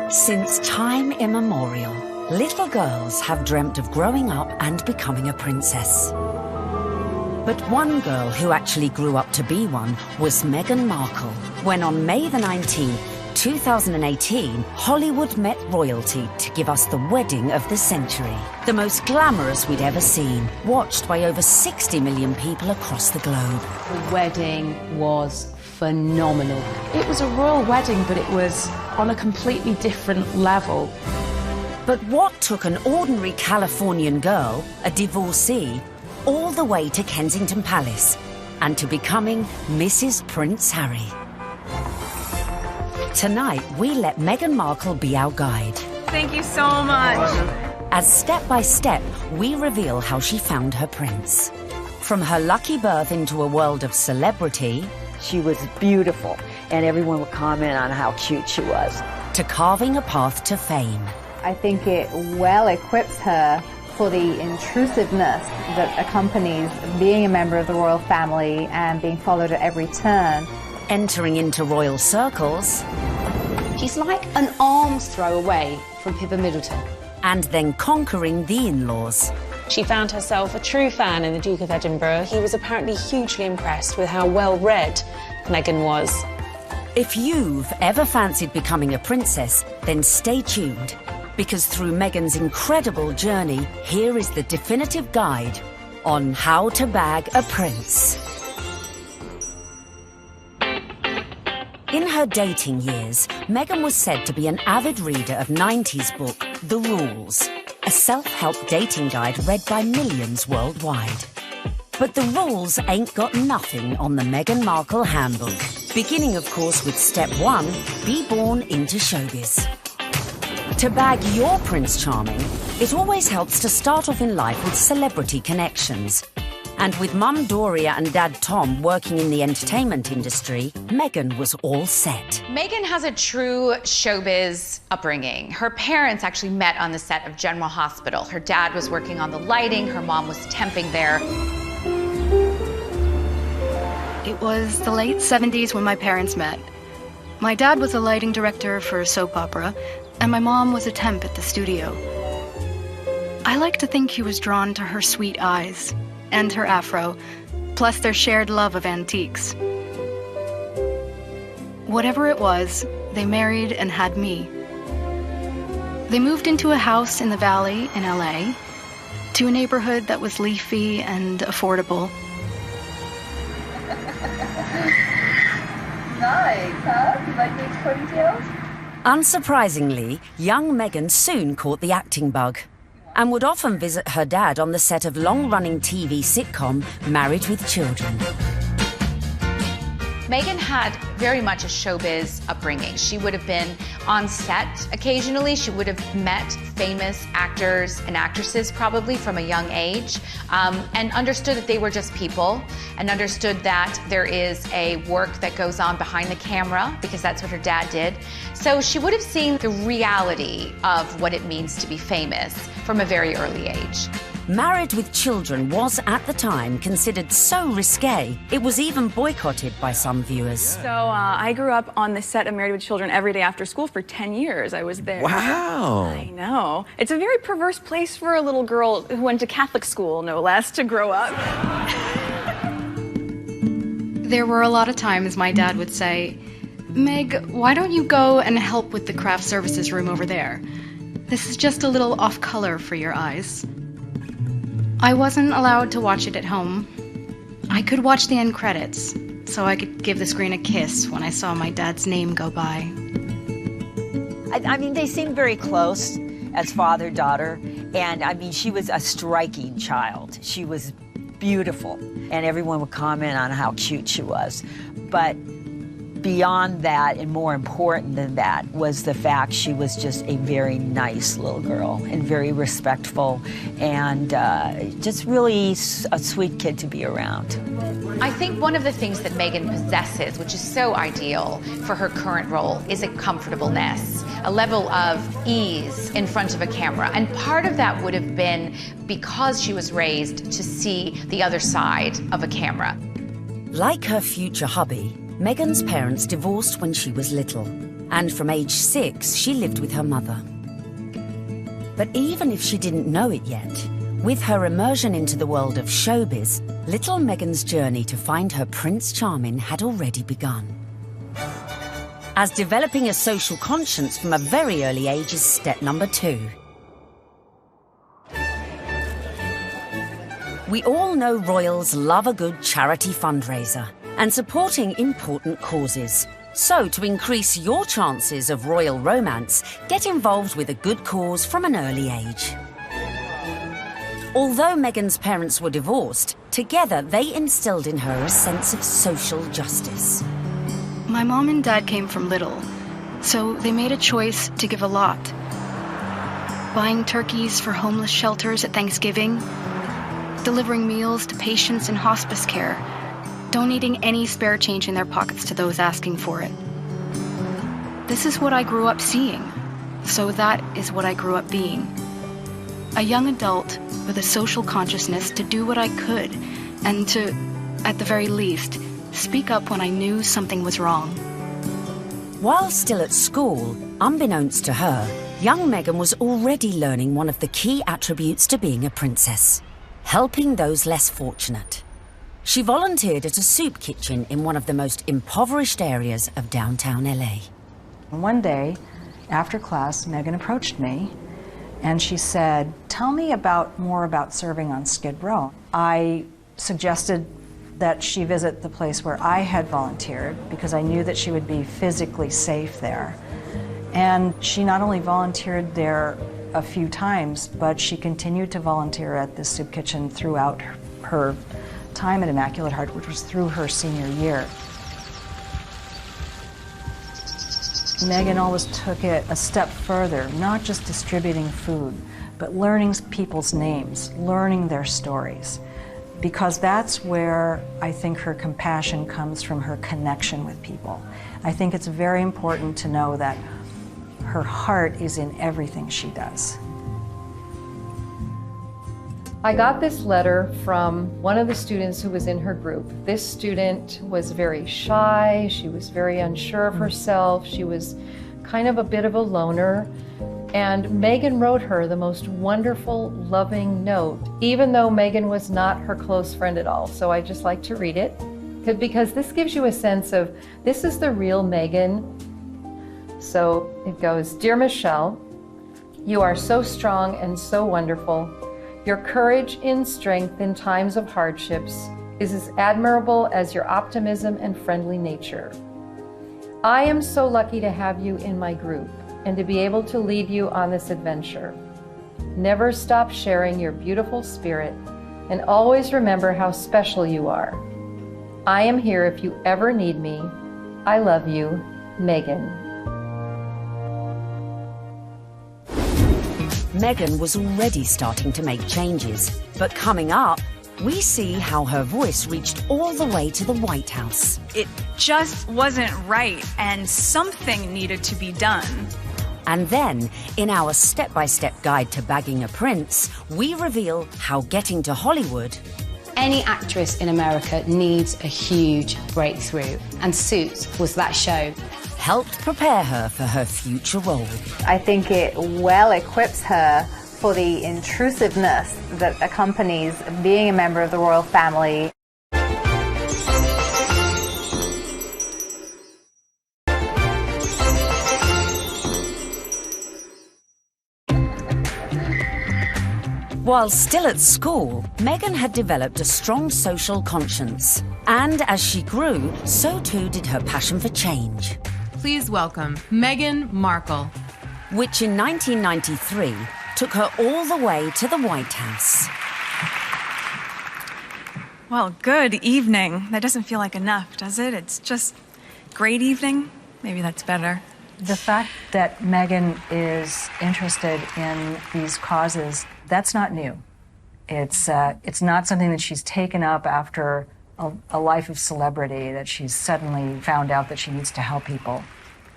Since time immemorial, little girls have dreamt of growing up and becoming a princess. But one girl who actually grew up to be one was Meghan Markle, when on May the 19th, 2018, Hollywood met royalty to give us the wedding of the century. The most glamorous we'd ever seen, watched by over 60 million people across the globe. The wedding was phenomenal. It was a royal wedding, but it was on a completely different level. But what took an ordinary Californian girl, a divorcee, all the way to Kensington Palace and to becoming Mrs. Prince Harry? Tonight, we let Meghan Markle be our guide. Thank you so much. As step by step, we reveal how she found her prince. From her lucky birth into a world of celebrity, she was beautiful, and everyone would comment on how cute she was, to carving a path to fame. I think it well equips her for the intrusiveness that accompanies being a member of the royal family and being followed at every turn. Entering into royal circles. She's like an arm's throw away from Pippa Middleton. And then conquering the in-laws. She found herself a true fan in the Duke of Edinburgh. He was apparently hugely impressed with how well-read Meghan was. If you've ever fancied becoming a princess, then stay tuned. Because through Meghan's incredible journey, here is the definitive guide on how to bag a prince. In her dating years, Meghan was said to be an avid reader of 90s book, The Rules, a self-help dating guide read by millions worldwide. But The Rules ain't got nothing on the Meghan Markle handbook. Beginning, of course, with step 1, be born into showbiz. To bag your Prince Charming, it always helps to start off in life with celebrity connections. And with Mum Doria and Dad Tom working in the entertainment industry, Meghan was all set. Meghan has a true showbiz upbringing. Her parents actually met on the set of General Hospital. Her dad was working on the lighting, her mom was temping there. It was the late 70s when my parents met. My dad was a lighting director for a soap opera, and my mom was a temp at the studio. I like to think he was drawn to her sweet eyes and her afro, plus their shared love of antiques. Whatever it was, they married and had me. They moved into a house in the Valley in LA, to a neighborhood that was leafy and affordable. Nice, huh? You like these ponytails? Unsurprisingly, young Meghan soon caught the acting bug and would often visit her dad on the set of long-running TV sitcom Married with Children. Meghan had very much a showbiz upbringing. She would have been on set occasionally. She would have met famous actors and actresses probably from a young age, and understood that they were just people, and understood that there is a work that goes on behind the camera, because that's what her dad did. So she would have seen the reality of what it means to be famous from a very early age. Married with Children was, at the time, considered so risque, it was even boycotted by some viewers. So I grew up on the set of Married with Children every day after school for 10 years. I was there. Wow. I know. It's a very perverse place for a little girl who went to Catholic school, no less, to grow up. There were a lot of times my dad would say, "Meg, why don't you go and help with the craft services room over there? This is just a little off-color for your eyes." I wasn't allowed to watch it at home. I could watch the end credits, so I could give the screen a kiss when I saw my dad's name go by. I mean, they seemed very close as father-daughter, and I mean, she was a striking child. She was beautiful, and everyone would comment on how cute she was. But beyond that, and more important than that, was the fact she was just a very nice little girl and very respectful, and just really a sweet kid to be around. I think one of the things that Meghan possesses, which is so ideal for her current role, is a comfortableness, a level of ease in front of a camera. And part of that would have been because she was raised to see the other side of a camera. Like her future hubby, Meghan's parents divorced when she was little, and from age 6, she lived with her mother. But even if she didn't know it yet, with her immersion into the world of showbiz, little Megan's journey to find her Prince Charming had already begun. As developing a social conscience from a very early age is step number 2. We all know royals love a good charity fundraiser and supporting important causes. So, to increase your chances of royal romance, get involved with a good cause from an early age. Although Meghan's parents were divorced, together they instilled in her a sense of social justice. My mom and dad came from little, so they made a choice to give a lot. Buying turkeys for homeless shelters at Thanksgiving, delivering meals to patients in hospice care, donating any spare change in their pockets to those asking for it. This is what I grew up seeing, so that is what I grew up being. A young adult with a social consciousness to do what I could and to, at the very least, speak up when I knew something was wrong. While still at school, unbeknownst to her, young Meghan was already learning one of the key attributes to being a princess: helping those less fortunate. She volunteered at a soup kitchen in one of the most impoverished areas of downtown LA. One day, after class, Meghan approached me and she said, "Tell me more about serving on Skid Row." I suggested that she visit the place where I had volunteered because I knew that she would be physically safe there. And she not only volunteered there a few times, but she continued to volunteer at the soup kitchen throughout her time at Immaculate Heart, which was through her senior year. Meghan always took it a step further, not just distributing food, but learning people's names, learning their stories, because that's where I think her compassion comes from, her connection with people. I think it's very important to know that her heart is in everything she does. I got this letter from one of the students who was in her group. This student was very shy, she was very unsure of herself, she was kind of a bit of a loner, and Meghan wrote her the most wonderful, loving note, even though Meghan was not her close friend at all. So I just like to read it, because this gives you a sense of, this is the real Meghan. So it goes, "Dear Michelle, you are so strong and so wonderful. Your courage in strength in times of hardships is as admirable as your optimism and friendly nature. I am so lucky to have you in my group and to be able to lead you on this adventure. Never stop sharing your beautiful spirit and always remember how special you are. I am here if you ever need me. I love you, Meghan." Meghan was already starting to make changes, but coming up, we see how her voice reached all the way to the White House. It just wasn't right, and something needed to be done. And then, in our step-by-step guide to bagging a prince, we reveal how getting to Hollywood... Any actress in America needs a huge breakthrough, and Suits was that show. ...helped prepare her for her future role. I think it well equips her for the intrusiveness that accompanies being a member of the royal family. While still at school, Meghan had developed a strong social conscience. And as she grew, so too did her passion for change. Please welcome Meghan Markle. Which in 1993 took her all the way to the White House. Well, good evening. That doesn't feel like enough, does it? It's just great evening. Maybe that's better. The fact that Meghan is interested in these causes, that's not new. It's not something that she's taken up after a life of celebrity, that she's suddenly found out that she needs to help people.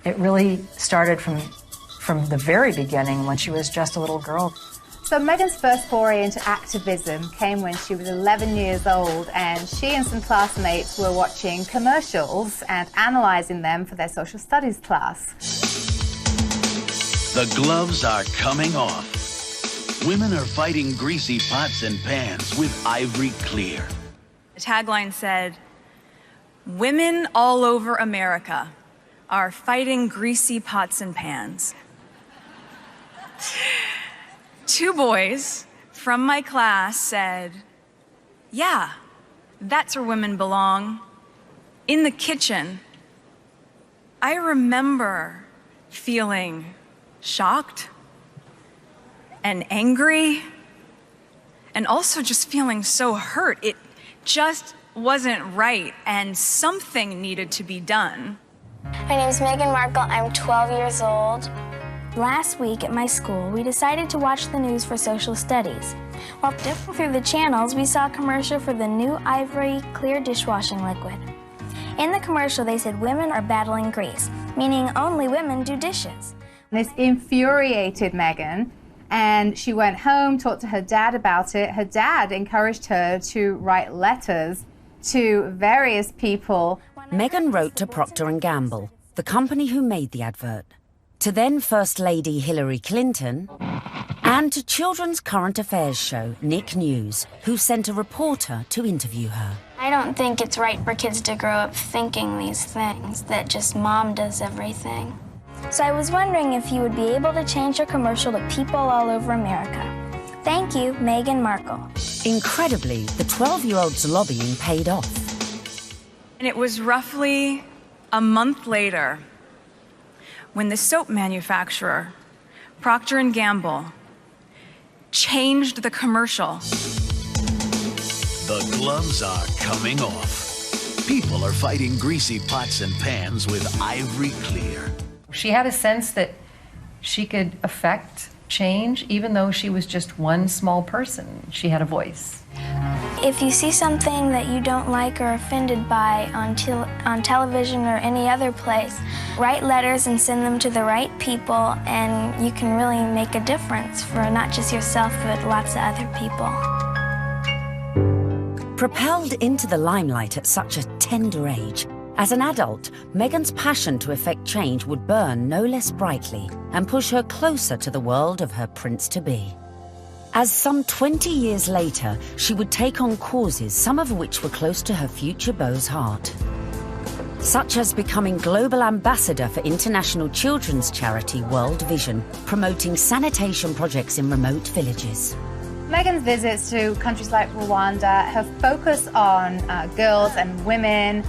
It really started from the very beginning when she was just a little girl. So Meghan's first foray into activism came when she was 11 years old, and she and some classmates were watching commercials and analysing them for their social studies class. The gloves are coming off. Women are fighting greasy pots and pans with Ivory Clear. The tagline said, "Women all over America are fighting greasy pots and pans." 2 boys from my class said, "Yeah, that's where women belong, in the kitchen." I remember feeling shocked and angry and also just feeling so hurt. It just wasn't right, and something needed to be done. My name is Megan Markle. I'm 12 years old. Last week at my school, we decided to watch the news for social studies. While flipping through the channels, we saw a commercial for the new Ivory Clear dishwashing liquid. In the commercial, they said women are battling grease, meaning only women do dishes. This infuriated Megan, and she went home, talked to her dad about it. Her dad encouraged her to write letters to various people. Megan wrote to Procter & Gamble, the company who made the advert, to then First Lady Hillary Clinton, and to children's current affairs show Nick News, who sent a reporter to interview her. I don't think it's right for kids to grow up thinking these things, that just mom does everything. So I was wondering if you would be able to change your commercial to people all over America. Thank you, Megan Markle. Incredibly, the 12-year-old's lobbying paid off. And it was roughly a month later when the soap manufacturer, Procter & Gamble, changed the commercial. The gloves are coming off. People are fighting greasy pots and pans with Ivory Clear. She had a sense that she could affect change, even though she was just one small person. She had a voice. If you see something that you don't like or are offended by on television or any other place, write letters and send them to the right people, and you can really make a difference for not just yourself, but lots of other people. Propelled into the limelight at such a tender age, as an adult, Megan's passion to effect change would burn no less brightly and push her closer to the world of her prince-to-be. As some 20 years later, she would take on causes, some of which were close to her future beau's heart, such as becoming global ambassador for international children's charity World Vision, promoting sanitation projects in remote villages. Megan's visits to countries like Rwanda, her focus on girls and women,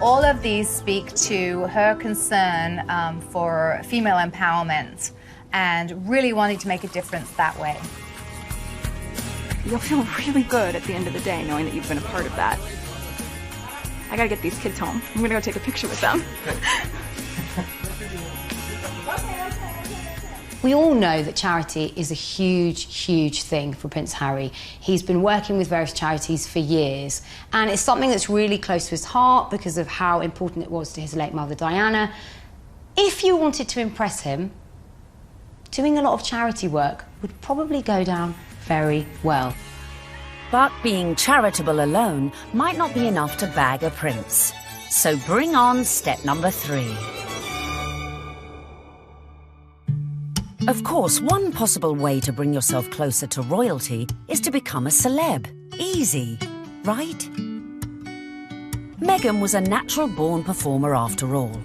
all of these speak to her concern for female empowerment and really wanting to make a difference that way. You'll feel really good at the end of the day knowing that you've been a part of that. I gotta get these kids home. I'm gonna go take a picture with them. We all know that charity is a huge, huge thing for Prince Harry. He's been working with various charities for years, and it's something that's really close to his heart because of how important it was to his late mother, Diana. If you wanted to impress him, doing a lot of charity work would probably go down very well. But being charitable alone might not be enough to bag a prince. So bring on step number 3. Of course, one possible way to bring yourself closer to royalty is to become a celeb. Easy, right? Meghan was a natural-born performer after all.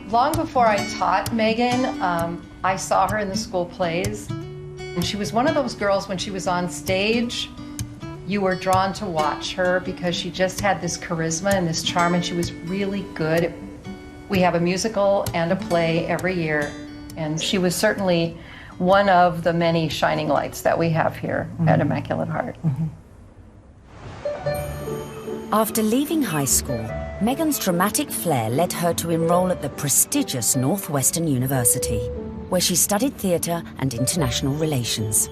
Long before I taught Megan, I saw her in the school plays. And she was one of those girls, when she was on stage, you were drawn to watch her because she just had this charisma and this charm, and she was really good. We have a musical and a play every year, and she was certainly one of the many shining lights that we have here at Immaculate Heart. After leaving high school, Meghan's dramatic flair led her to enroll at the prestigious Northwestern University, where she studied theatre and international relations.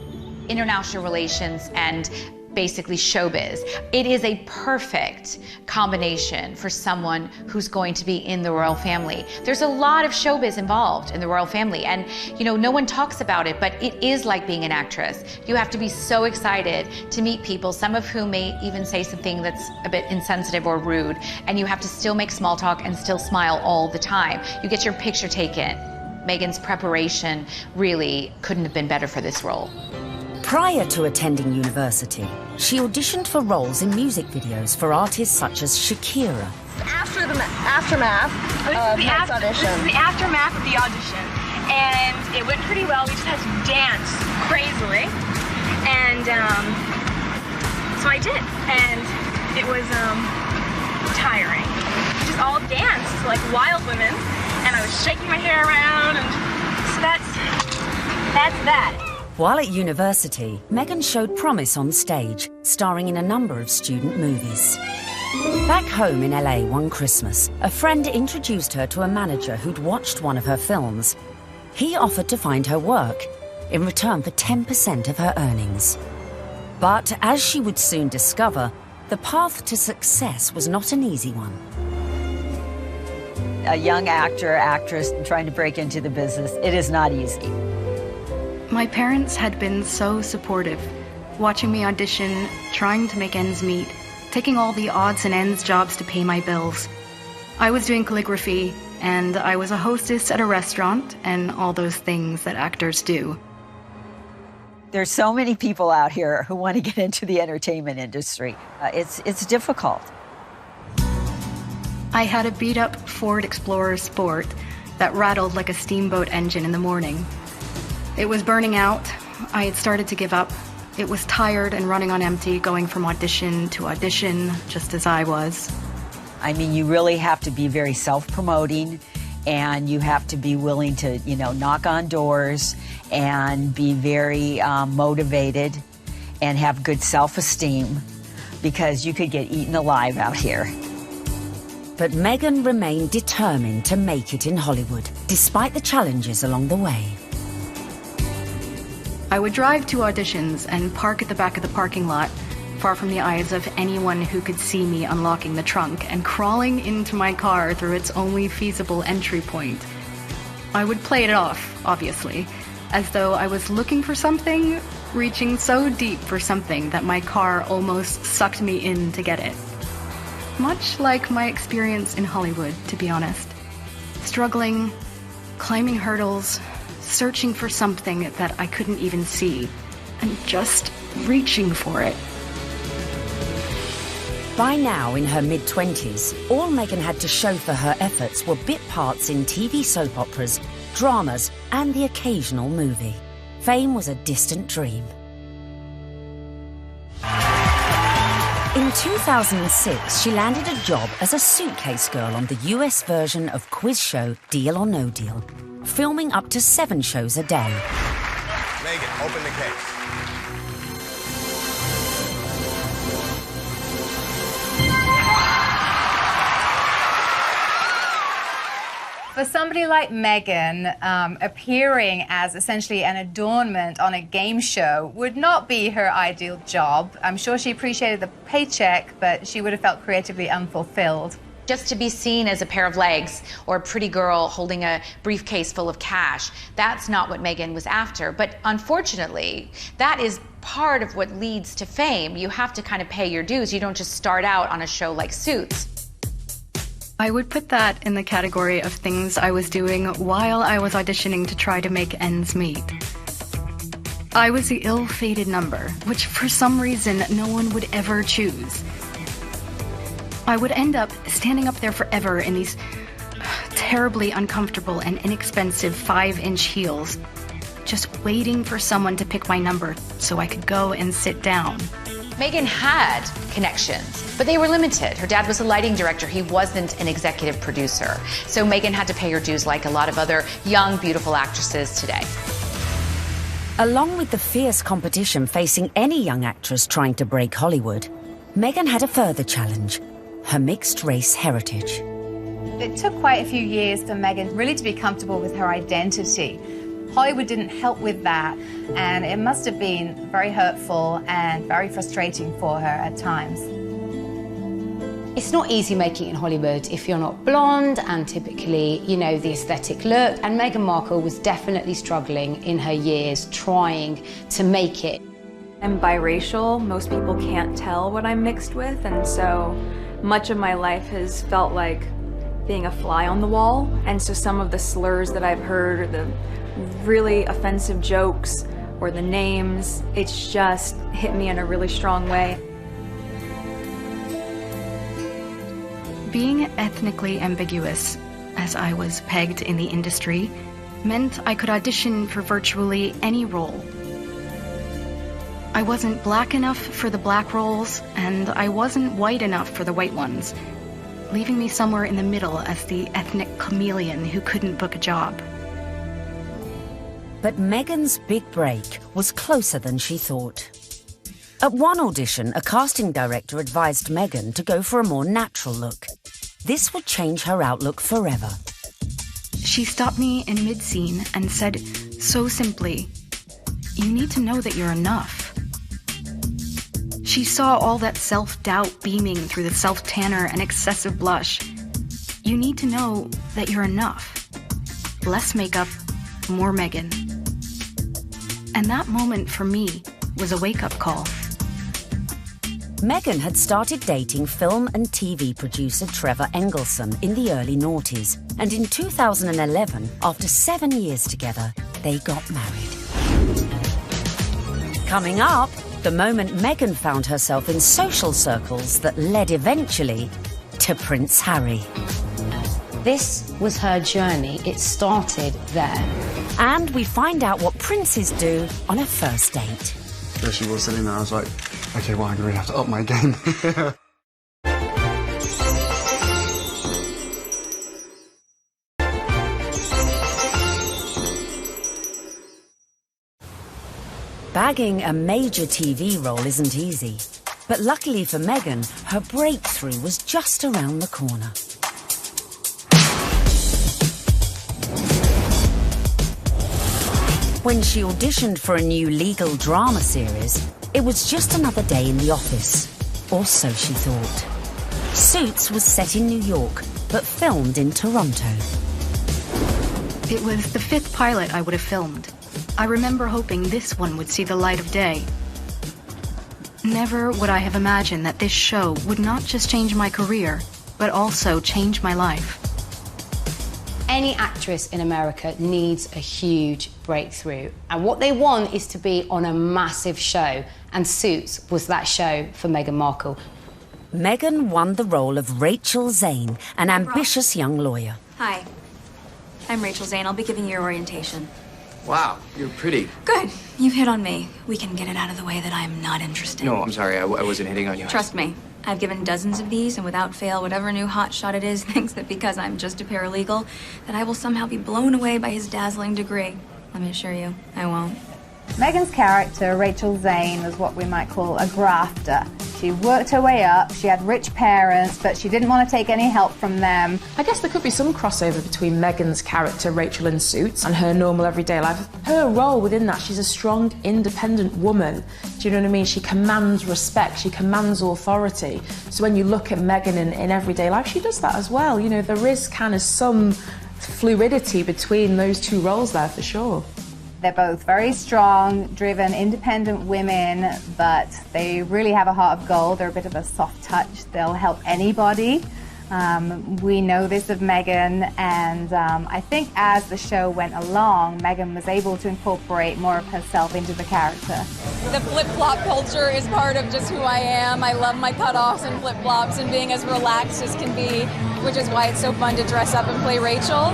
International relations and basically showbiz. It is a perfect combination for someone who's going to be in the royal family. There's a lot of showbiz involved in the royal family, and you know, no one talks about it, but it is like being an actress. You have to be so excited to meet people, some of whom may even say something that's a bit insensitive or rude, and you have to still make small talk and still smile all the time. You get your picture taken. Megan's preparation really couldn't have been better for this role. Prior to attending university, she auditioned for roles in music videos for artists such as Shakira. After the aftermath of this audition. This is the aftermath of the audition. And it went pretty well. We just had to dance crazily. And so I did. And it was tiring. We just all danced like wild women. And I was shaking my hair around. And so that's that. While at university, Megan showed promise on stage, starring in a number of student movies. Back home in LA one Christmas, a friend introduced her to a manager who'd watched one of her films. He offered to find her work in return for 10% of her earnings. But as she would soon discover, the path to success was not an easy one. A young actor, actress trying to break into the business, it is not easy. My parents had been so supportive, watching me audition, trying to make ends meet, taking all the odds and ends jobs to pay my bills. I was doing calligraphy, and I was a hostess at a restaurant, and all those things that actors do. There's so many people out here who want to get into the entertainment industry. It's difficult. I had a beat-up Ford Explorer Sport that rattled like a steamboat engine in the morning. It was burning out. I had started to give up. It was tired and running on empty, going from audition to audition, just as I was. I mean, you really have to be very self-promoting, and you have to be willing to, knock on doors and be very motivated and have good self-esteem, because you could get eaten alive out here. But Megan remained determined to make it in Hollywood, despite the challenges along the way. I would drive to auditions and park at the back of the parking lot, far from the eyes of anyone who could see me unlocking the trunk and crawling into my car through its only feasible entry point. I would play it off, obviously, as though I was looking for something, reaching so deep for something that my car almost sucked me in to get it. Much like my experience in Hollywood, to be honest. Struggling, climbing hurdles, searching for something that I couldn't even see, and just reaching for it. By now, in her mid-20s, all Megan had to show for her efforts were bit parts in TV soap operas, dramas, and the occasional movie. Fame was a distant dream. In 2006, she landed a job as a suitcase girl on the US version of quiz show Deal or No Deal, filming up to 7 shows a day. Megan, open the case. For somebody like Megan, appearing as essentially an adornment on a game show would not be her ideal job. I'm sure she appreciated the paycheck, but she would have felt creatively unfulfilled. Just to be seen as a pair of legs or a pretty girl holding a briefcase full of cash, that's not what Megan was after. But unfortunately, that is part of what leads to fame. You have to kind of pay your dues. You don't just start out on a show like Suits. I would put that in the category of things I was doing while I was auditioning to try to make ends meet. I was the ill-fated number, which for some reason no one would ever choose. I would end up standing up there forever in these terribly uncomfortable and inexpensive 5-inch heels, just waiting for someone to pick my number so I could go and sit down. Megan had connections, but they were limited. Her dad was a lighting director. He wasn't an executive producer. So Megan had to pay her dues like a lot of other young, beautiful actresses today. Along with the fierce competition facing any young actress trying to break Hollywood, Megan had a further challenge: her mixed-race heritage. It took quite a few years for Megan really to be comfortable with her identity. Hollywood didn't help with that, and it must have been very hurtful and very frustrating for her at times. It's not easy making it in Hollywood if you're not blonde and typically, the aesthetic look. And Meghan Markle was definitely struggling in her years trying to make it. I'm biracial. Most people can't tell what I'm mixed with, and so much of my life has felt like being a fly on the wall. And so some of the slurs that I've heard, or the really offensive jokes, or the names, it's just hit me in a really strong way. Being ethnically ambiguous, as I was pegged in the industry, meant I could audition for virtually any role. I wasn't black enough for the black roles, and I wasn't white enough for the white ones, leaving me somewhere in the middle as the ethnic chameleon who couldn't book a job. But Megan's big break was closer than she thought. At one audition, a casting director advised Megan to go for a more natural look. This would change her outlook forever. She stopped me in mid-scene and said so simply, "You need to know that you're enough." She saw all that self-doubt beaming through the self-tanner and excessive blush. You need to know that you're enough. Less makeup, more Megan. And that moment for me was a wake-up call. Megan had started dating film and TV producer Trevor Engelson in the early noughties, and in 2011, after 7 years together, they got married. Coming up, the moment Megan found herself in social circles that led eventually to Prince Harry. This was her journey. It started there. And we find out what princes do on a first date. There she was sitting there. I was like, okay, well, I'm going to have to up my game. Bagging a major TV role isn't easy. But luckily for Megan, her breakthrough was just around the corner. When she auditioned for a new legal drama series, it was just another day in the office. Or so she thought. Suits was set in New York, but filmed in Toronto. It was the 5th pilot I would have filmed. I remember hoping this one would see the light of day. Never would I have imagined that this show would not just change my career, but also change my life. Any actress in America needs a huge breakthrough. And what they want is to be on a massive show. And Suits was that show for Meghan Markle. Meghan won the role of Rachel Zane, an ambitious young lawyer. Hi, I'm Rachel Zane. I'll be giving you your orientation. Wow, you're pretty. Good. You've hit on me. We can get it out of the way that I'm not interested. No, I'm sorry. I wasn't hitting on you. Trust me. I've given dozens of these, and without fail, whatever new hotshot it is thinks that because I'm just a paralegal, that I will somehow be blown away by his dazzling degree. Let me assure you, I won't. Megan's character, Rachel Zane, was what we might call a grafter. She worked her way up, she had rich parents, but she didn't want to take any help from them. I guess there could be some crossover between Megan's character, Rachel in Suits, and her normal everyday life. Her role within that, she's a strong, independent woman. Do you know what I mean? She commands respect, she commands authority. So when you look at Megan in everyday life, she does that as well. You know, there is kind of some fluidity between those two roles there for sure. They're both very strong, driven, independent women, but they really have a heart of gold. They're a bit of a soft touch. They'll help anybody. We know this of Megan, and I think as the show went along, Megan was able to incorporate more of herself into the character. The flip-flop culture is part of just who I am. I love my cutoffs and flip-flops and being as relaxed as can be, which is why it's so fun to dress up and play Rachel.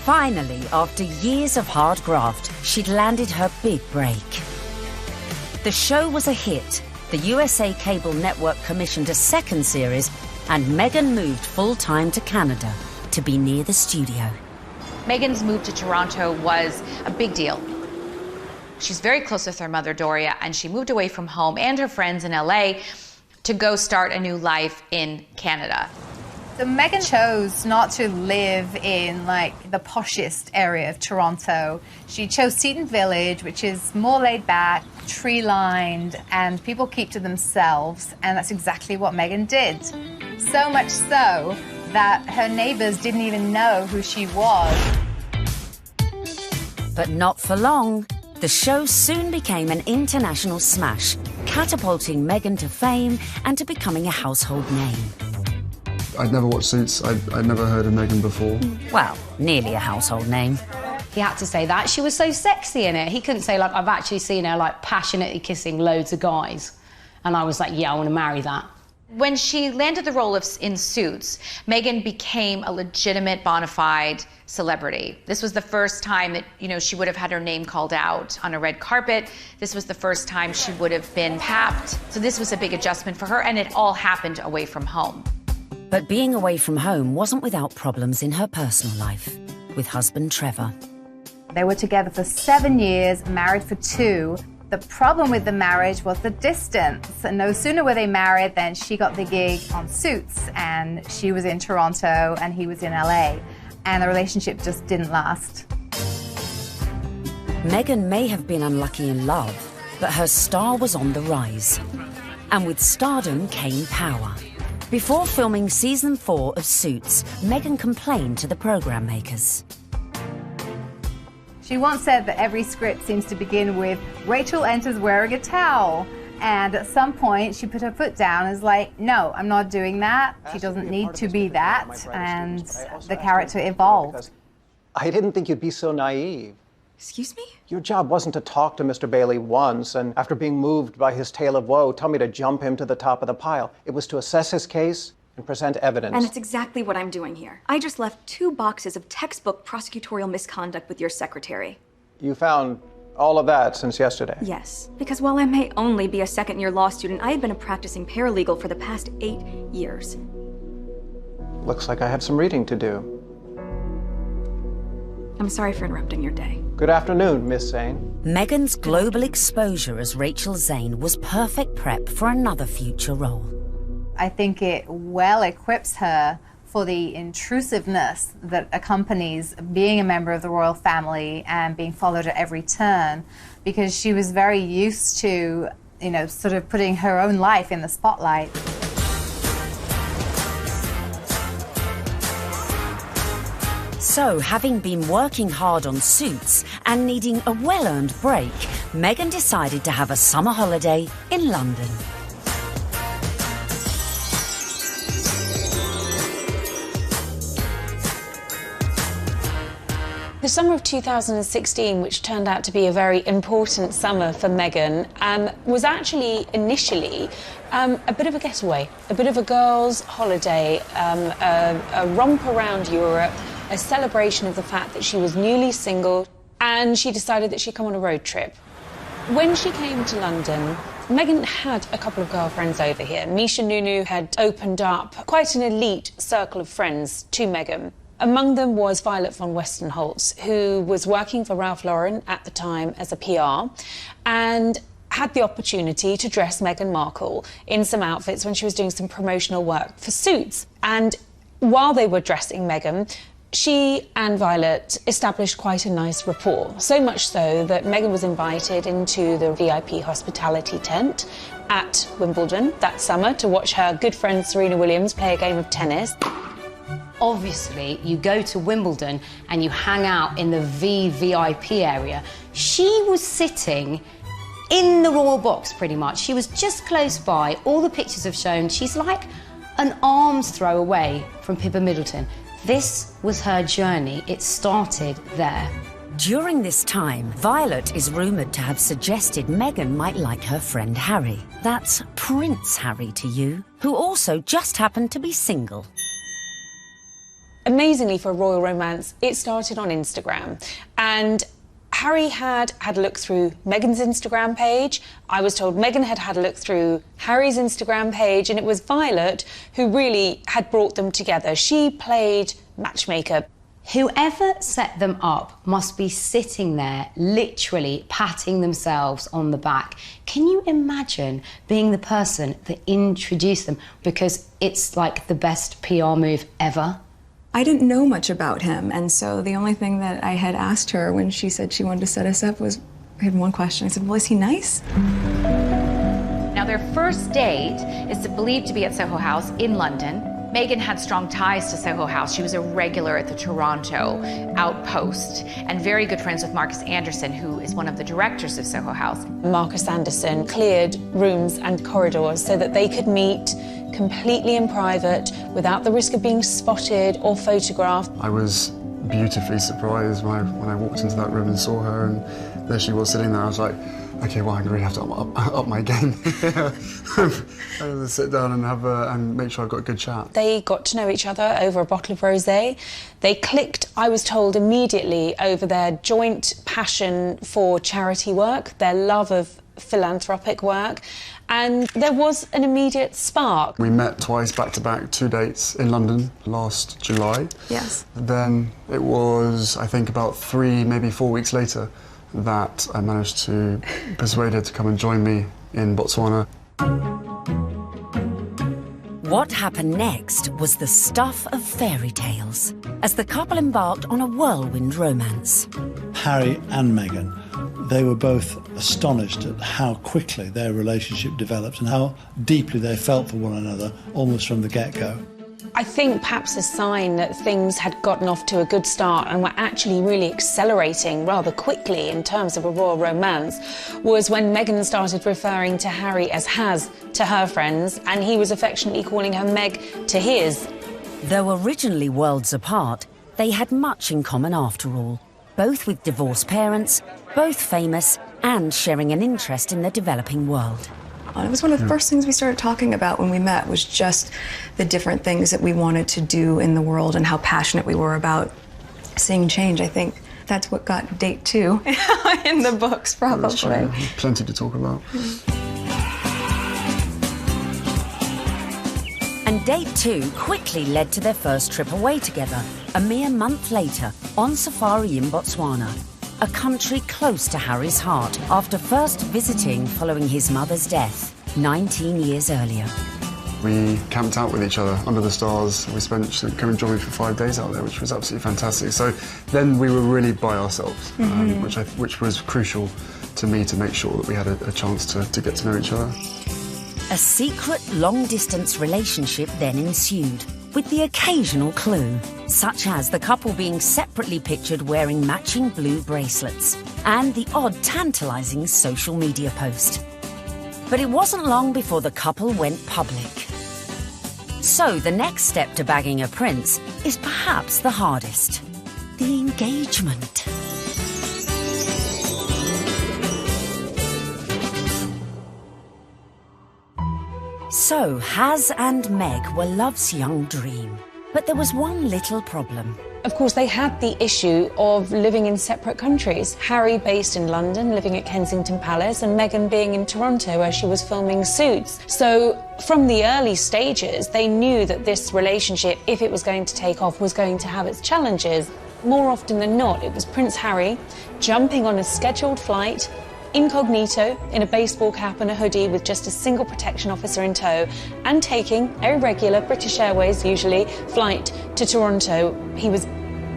Finally, after years of hard graft, she'd landed her big break. The show was a hit. The USA Cable Network commissioned a second series, and Megan moved full-time to Canada to be near the studio. Megan's move to Toronto was a big deal. She's very close with her mother, Doria, and she moved away from home and her friends in LA to go start a new life in Canada. So Megan chose not to live in like the poshest area of Toronto. She chose Seton Village, which is more laid back, tree-lined, and people keep to themselves, and that's exactly what Megan did. So much so that her neighbors didn't even know who she was. But not for long. The show soon became an international smash, catapulting Meghan to fame and to becoming a household name. I'd never watched Suits. I'd never heard of Meghan before. Well, nearly a household name. He had to say that. She was so sexy in it. He couldn't say, like, I've actually seen her, like, passionately kissing loads of guys. And I was like, yeah, I want to marry that. When she landed the role in Suits, Meghan became a legitimate, bona fide celebrity. This was the first time that, you know, she would have had her name called out on a red carpet. This was the first time she would have been papped. So this was a big adjustment for her, and it all happened away from home. But being away from home wasn't without problems in her personal life, with husband Trevor. They were together for 7 years, married for 2. The problem with the marriage was the distance. And no sooner were they married than she got the gig on Suits, and she was in Toronto and he was in LA. And the relationship just didn't last. Meghan may have been unlucky in love, but her star was on the rise. And with stardom came power. Before filming season 4 of Suits, Meghan complained to the programme makers. She once said that every script seems to begin with, Rachel enters wearing a towel. And at some point, she put her foot down and was like, no, I'm not doing that. She doesn't need to be that. And the character evolved. I didn't think you'd be so naive. Excuse me? Your job wasn't to talk to Mr. Bailey once, and after being moved by his tale of woe, tell me to jump him to the top of the pile. It was to assess his case and present evidence. And it's exactly what I'm doing here. I just left 2 boxes of textbook prosecutorial misconduct with your secretary. You found all of that since yesterday? Yes, because while I may only be a second-year law student, I have been a practicing paralegal for the past 8 years. Looks like I have some reading to do. I'm sorry for interrupting your day. Good afternoon, Miss Zane. Meghan's global exposure as Rachel Zane was perfect prep for another future role. I think it well equips her for the intrusiveness that accompanies being a member of the royal family and being followed at every turn, because she was very used to, you know, sort of putting her own life in the spotlight. So, having been working hard on Suits and needing a well-earned break, Meghan decided to have a summer holiday in London. The summer of 2016, which turned out to be a very important summer for Meghan, was actually initially a bit of a getaway, a bit of a girls' holiday, a romp around Europe, a celebration of the fact that she was newly single, and she decided that she'd come on a road trip. When she came to London, Meghan had a couple of girlfriends over here. Misha Nunu had opened up quite an elite circle of friends to Meghan. Among them was Violet von Westenholz, who was working for Ralph Lauren at the time as a PR, and had the opportunity to dress Meghan Markle in some outfits when she was doing some promotional work for Suits. And while they were dressing Meghan, she and Violet established quite a nice rapport, so much so that Meghan was invited into the VIP hospitality tent at Wimbledon that summer to watch her good friend Serena Williams play a game of tennis. Obviously, you go to Wimbledon and you hang out in the VVIP area. She was sitting in the royal box, pretty much. She was just close by. All the pictures have shown she's like an arm's throw away from Pippa Middleton. This was her journey. It started there. During this time, Violet is rumoured to have suggested Meghan might like her friend Harry. That's Prince Harry to you, who also just happened to be single. Amazingly, for a royal romance, it started on Instagram. And Harry had a look through Meghan's Instagram page. I was told Meghan had a look through Harry's Instagram page, and it was Violet who really had brought them together. She played matchmaker. Whoever set them up must be sitting there, literally patting themselves on the back. Can you imagine being the person that introduced them? Because it's like the best PR move ever. I didn't know much about him, and so the only thing that I had asked her when she said she wanted to set us up was, I had one question. I said, well, is he nice? Now, their first date is believed to be at Soho House in London. Meghan had strong ties to Soho House. She was a regular at the Toronto outpost and very good friends with Marcus Anderson, who is one of the directors of Soho House. Marcus Anderson cleared rooms and corridors so that they could meet completely in private without the risk of being spotted or photographed. I was beautifully surprised when I walked into that room and saw her, and there she was sitting there. I was like, okay, well, I really have to up my game. I had to sit down and make sure I've got a good chat. They got to know each other over a bottle of rosé. They clicked, I was told, immediately over their joint passion for charity work, their love of philanthropic work, and there was an immediate spark. We met twice back-to-back, 2 dates in London last July. Yes. Then it was, I think, about 3, maybe 4 weeks later that I managed to persuade her to come and join me in Botswana. What happened next was the stuff of fairy tales, as the couple embarked on a whirlwind romance. Harry and Meghan, they were both astonished at how quickly their relationship developed and how deeply they felt for one another, almost from the get-go. I think perhaps a sign that things had gotten off to a good start and were actually really accelerating rather quickly in terms of a royal romance was when Meghan started referring to Harry as Has to her friends, and he was affectionately calling her Meg to his. Though originally worlds apart, they had much in common after all, both with divorced parents, both famous, and sharing an interest in the developing world. It was one of the first things we started talking about when we met, was just the different things that we wanted to do in the world and how passionate we were about seeing change. I think that's what got date 2 in the books, probably. Plenty to talk about. And date 2 quickly led to their first trip away together, a mere month later, on safari in Botswana, a country close to Harry's heart after first visiting following his mother's death 19 years earlier. We camped out with each other under the stars. We spent, come and join me for 5 days out there, which was absolutely fantastic. So then we were really by ourselves, which was crucial to me to make sure that we had a chance to get to know each other. A secret long-distance relationship then ensued, with the occasional clue, such as the couple being separately pictured wearing matching blue bracelets, and the odd tantalising social media post. But it wasn't long before the couple went public. So the next step to bagging a prince is perhaps the hardest: the engagement. So, Has and Meg were love's young dream. But there was one little problem. Of course, they had the issue of living in separate countries. Harry based in London, living at Kensington Palace, and Meghan being in Toronto, where she was filming Suits. So, from the early stages, they knew that this relationship, if it was going to take off, was going to have its challenges. More often than not, it was Prince Harry jumping on a scheduled flight, incognito, in a baseball cap and a hoodie with just a single protection officer in tow, and taking a regular British Airways, usually, flight to Toronto. He was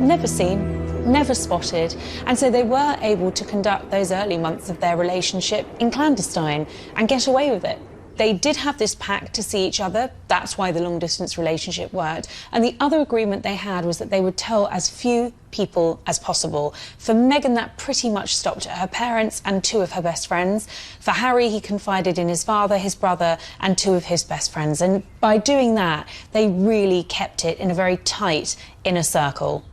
never seen, never spotted, and so they were able to conduct those early months of their relationship in clandestine and get away with it. They did have this pact to see each other. That's why the long-distance relationship worked. And the other agreement they had was that they would tell as few people as possible. For Meghan, that pretty much stopped at her parents and 2 of her best friends. For Harry, he confided in his father, his brother, and 2 of his best friends. And by doing that, they really kept it in a very tight inner circle.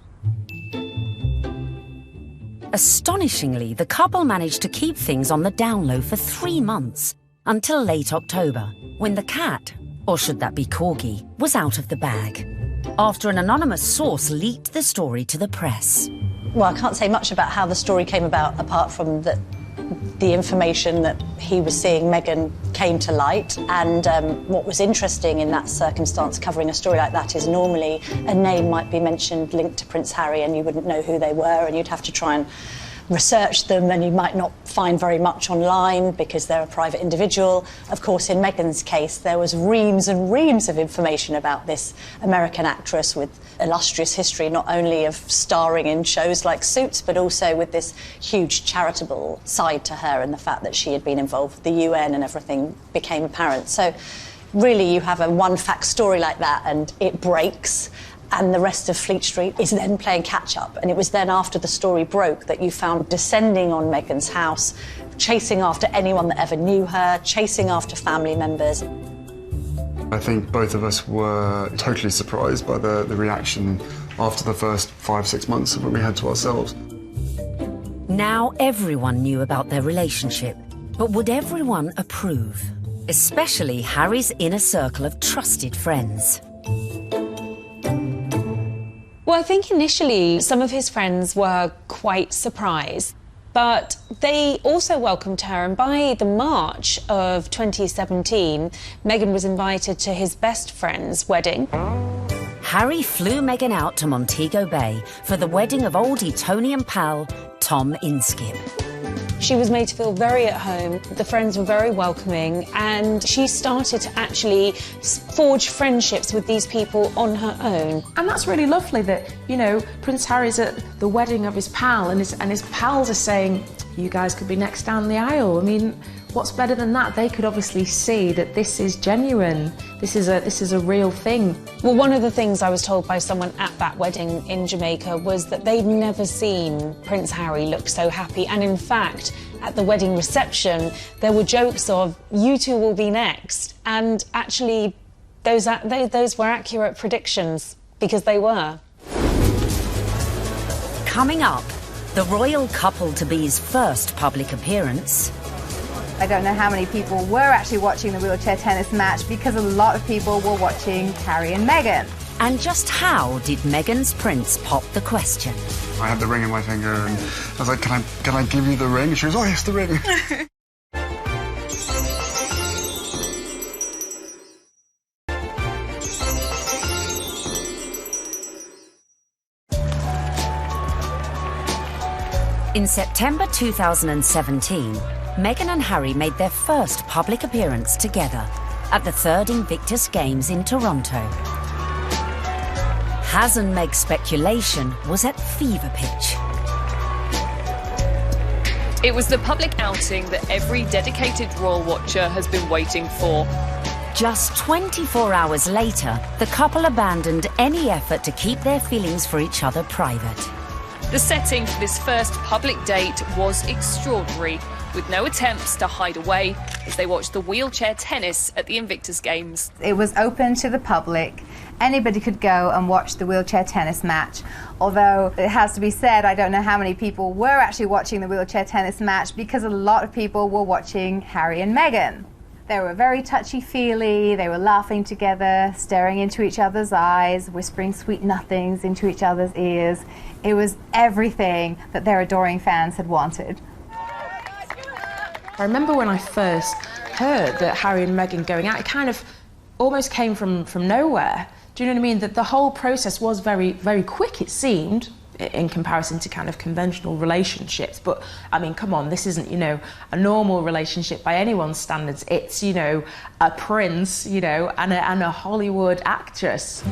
Astonishingly, the couple managed to keep things on the down low for 3 months, until late October, when the cat, or should that be corgi, was out of the bag, after an anonymous source leaked the story to the press. Well, I can't say much about how the story came about, apart from that the information that he was seeing Meghan came to light. And what was interesting in that circumstance, covering a story like that, is normally a name might be mentioned linked to Prince Harry and you wouldn't know who they were, and you'd have to try and research them, and you might not find very much online because they're a private individual. Of course, in Meghan's case, there was reams and reams of information about this American actress with illustrious history, not only of starring in shows like Suits, but also with this huge charitable side to her, and the fact that she had been involved with the UN and everything became apparent. So Really, you have a one-fact story like that and it breaks, and the rest of Fleet Street is then playing catch-up. And it was then after the story broke that you found descending on Meghan's house, chasing after anyone that ever knew her, chasing after family members. I think both of us were totally surprised by the reaction after the first 5-6 months of when we had to ourselves. Now everyone knew about their relationship, but would everyone approve? Especially Harry's inner circle of trusted friends. Well, I think initially some of his friends were quite surprised, but they also welcomed her, and by the March of 2017, Meghan was invited to his best friend's wedding. Harry flew Meghan out to Montego Bay for the wedding of old Etonian pal Tom Inskip. She was made to feel very at home, the friends were very welcoming, and she started to actually forge friendships with these people on her own. And that's really lovely that, you know, Prince Harry's at the wedding of his pal and his pals are saying, you guys could be next down the aisle. I mean, what's better than that? They could obviously see that this is genuine. This is a real thing. Well, one of the things I was told by someone at that wedding in Jamaica was that they'd never seen Prince Harry look so happy. And in fact, at the wedding reception, there were jokes of, you two will be next. And actually, those were accurate predictions, because they were. Coming up, the royal couple-to-be's first public appearance. I don't know how many people were actually watching the wheelchair tennis match because a lot of people were watching Harry and Meghan. And just how did Meghan's prince pop the question? I had the ring in my finger and I was like, can I give you the ring? And she was, oh yes, the ring. In September 2017, Meghan and Harry made their first public appearance together at the 3rd Invictus Games in Toronto. Haz and Meg's speculation was at fever pitch. It was the public outing that every dedicated royal watcher has been waiting for. Just 24 hours later, the couple abandoned any effort to keep their feelings for each other private. The setting for this first public date was extraordinary, with no attempts to hide away as they watched the wheelchair tennis at the Invictus Games. It was open to the public. Anybody could go and watch the wheelchair tennis match. Although it has to be said, I don't know how many people were actually watching the wheelchair tennis match because a lot of people were watching Harry and Meghan. They were very touchy-feely, they were laughing together, staring into each other's eyes, whispering sweet nothings into each other's ears. It was everything that their adoring fans had wanted. I remember when I first heard that Harry and Meghan going out, it kind of almost came from nowhere. Do you know what I mean? That the whole process was very, very quick, it seemed, in comparison to kind of conventional relationships. But, I mean, come on, this isn't, you know, a normal relationship by anyone's standards. It's, you know, a prince, you know, and a Hollywood actress.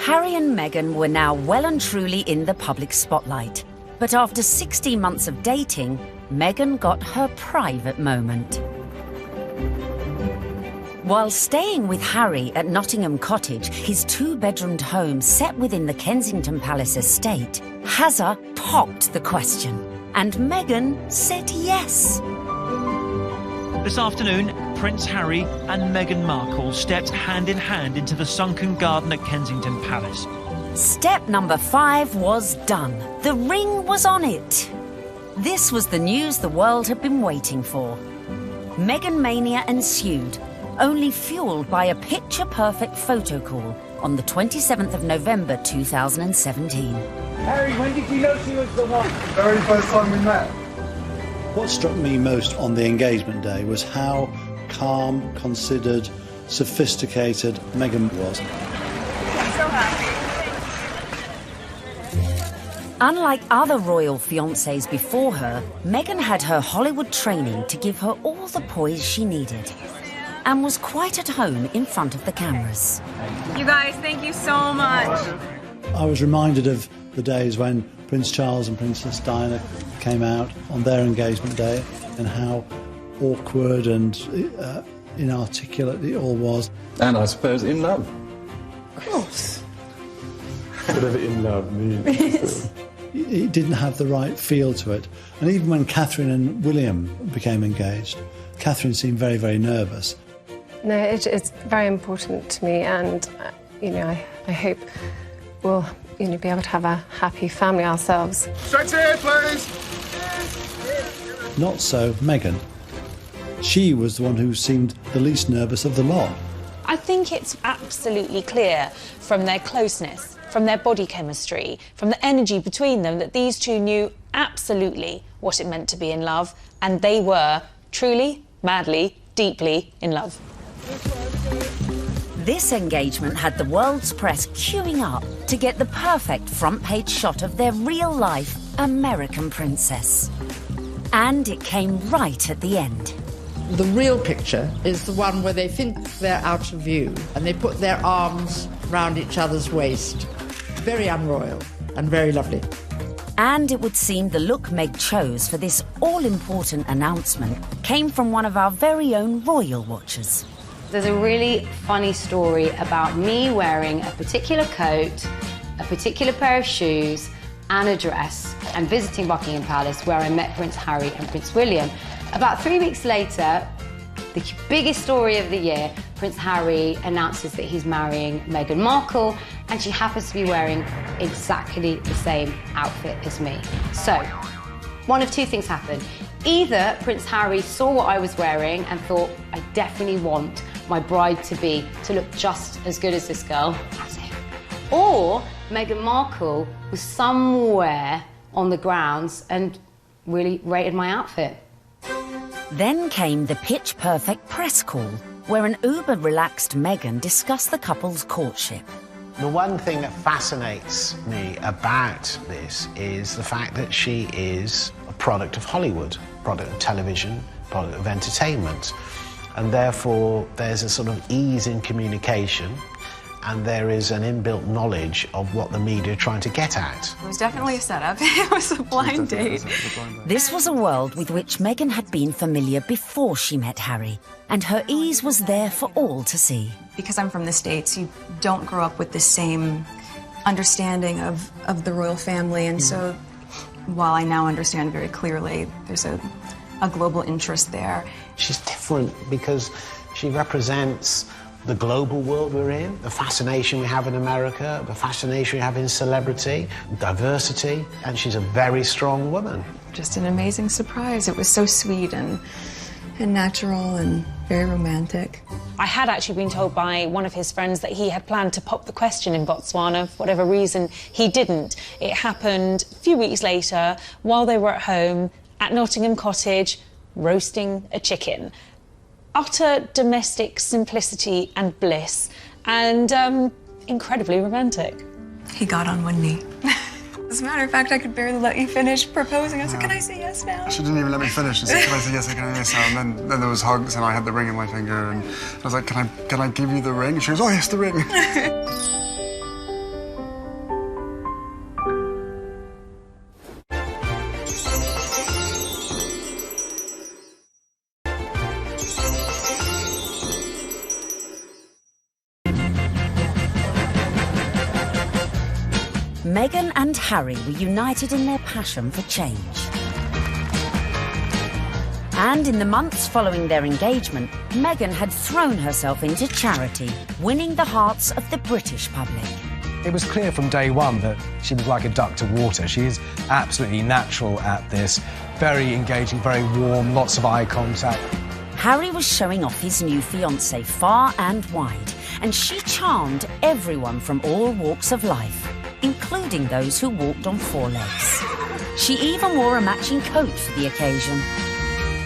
Harry and Meghan were now well and truly in the public spotlight. But after 16 months of dating, Meghan got her private moment. While staying with Harry at Nottingham Cottage, his 2-bedroomed home set within the Kensington Palace estate, Hazza popped the question, and Meghan said yes. This afternoon, Prince Harry and Meghan Markle stepped hand in hand into the sunken garden at Kensington Palace. Step number 5 was done. The ring was on it. This was the news the world had been waiting for. Meghan mania ensued, only fueled by a picture-perfect photo call on the 27th of November 2017. Harry, when did you know she was the one? The very first time we met. What struck me most on the engagement day was how calm, considered, sophisticated Meghan was. I'm so happy. Unlike other royal fiancés before her, Meghan had her Hollywood training to give her all the poise she needed, and was quite at home in front of the cameras. You guys, thank you so much. I was reminded of the days when Prince Charles and Princess Diana came out on their engagement day and how awkward and inarticulate it all was. And I suppose in love. Of course. Whatever in love means. It didn't have the right feel to it. And even when Catherine and William became engaged, Catherine seemed very, very nervous. No, it's very important to me, and I hope we'll be able to have a happy family ourselves. Straight here, please. Not so Meghan. She was the one who seemed the least nervous of the lot. I think it's absolutely clear from their closeness, from their body chemistry, from the energy between them, that these two knew absolutely what it meant to be in love, and they were truly, madly, deeply in love. This engagement had the world's press queuing up to get the perfect front-page shot of their real-life American princess. And it came right at the end. The real picture is the one where they think they're out of view and they put their arms round each other's waist. Very unroyal and very lovely. And it would seem the look Meg chose for this all-important announcement came from one of our very own royal watchers. There's a really funny story about me wearing a particular coat, a particular pair of shoes, and a dress, and visiting Buckingham Palace, where I met Prince Harry and Prince William. About 3 weeks later, the biggest story of the year, Prince Harry announces that he's marrying Meghan Markle, and she happens to be wearing exactly the same outfit as me. So, one of two things happened. Either Prince Harry saw what I was wearing and thought, I definitely want my bride to look just as good as this girl, as him. Or Meghan Markle was somewhere on the grounds and really rated my outfit. Then came the pitch-perfect press call, where an uber-relaxed Meghan discussed the couple's courtship. The one thing that fascinates me about this is the fact that she is a product of Hollywood, product of television, product of entertainment. And therefore, there's a sort of ease in communication, and there is an inbuilt knowledge of what the media are trying to get at. It was definitely a setup. It was a blind date. This was a world with which Meghan had been familiar before she met Harry, and her ease was there for all to see. Because I'm from the States, you don't grow up with the same understanding of the royal family, and so while I now understand very clearly, there's a global interest there. She's different because she represents the global world we're in, the fascination we have in America, the fascination we have in celebrity, diversity, and she's a very strong woman. Just an amazing surprise. It was so sweet and natural and very romantic. I had actually been told by one of his friends that he had planned to pop the question in Botswana. For whatever reason, he didn't. It happened a few weeks later while they were at home at Nottingham Cottage, roasting a chicken. Utter domestic simplicity and bliss, and incredibly romantic. He got on one knee. As a matter of fact, I could barely let you finish proposing. I said, can I say yes now? She didn't even let me finish. She said, can I say yes, can I say yes? And then there was hugs, and I had the ring in my finger, and I was like, can I give you the ring? She goes, oh yes, the ring. Meghan and Harry were united in their passion for change. And in the months following their engagement, Meghan had thrown herself into charity, winning the hearts of the British public. It was clear from day one that she was like a duck to water. She is absolutely natural at this, very engaging, very warm, lots of eye contact. Harry was showing off his new fiancée far and wide, and she charmed everyone from all walks of life, including those who walked on four legs. She even wore a matching coat for the occasion.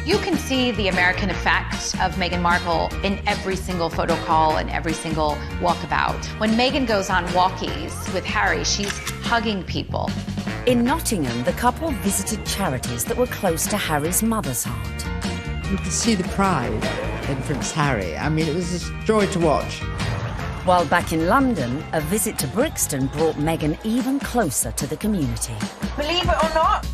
You can see the American effect of Meghan Markle in every single photo call and every single walkabout. When Meghan goes on walkies with Harry, she's hugging people. In Nottingham, the couple visited charities that were close to Harry's mother's heart. You could see the pride in Prince Harry. I mean, it was a joy to watch. While back in London, a visit to Brixton brought Meghan even closer to the community. Believe it or not,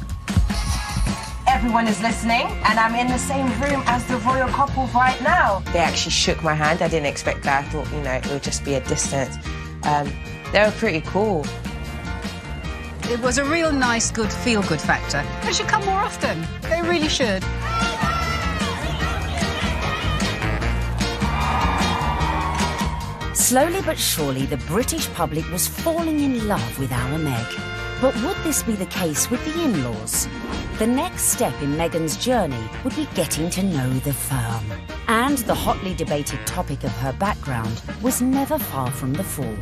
everyone is listening, and I'm in the same room as the royal couple right now. They actually shook my hand. I didn't expect that. I thought, you know, it would just be a distance. They were pretty cool. It was a real nice, good, feel-good factor. They should come more often. They really should. Slowly but surely, the British public was falling in love with our Meg. But would this be the case with the in-laws? The next step in Meghan's journey would be getting to know the firm. And the hotly debated topic of her background was never far from the fore.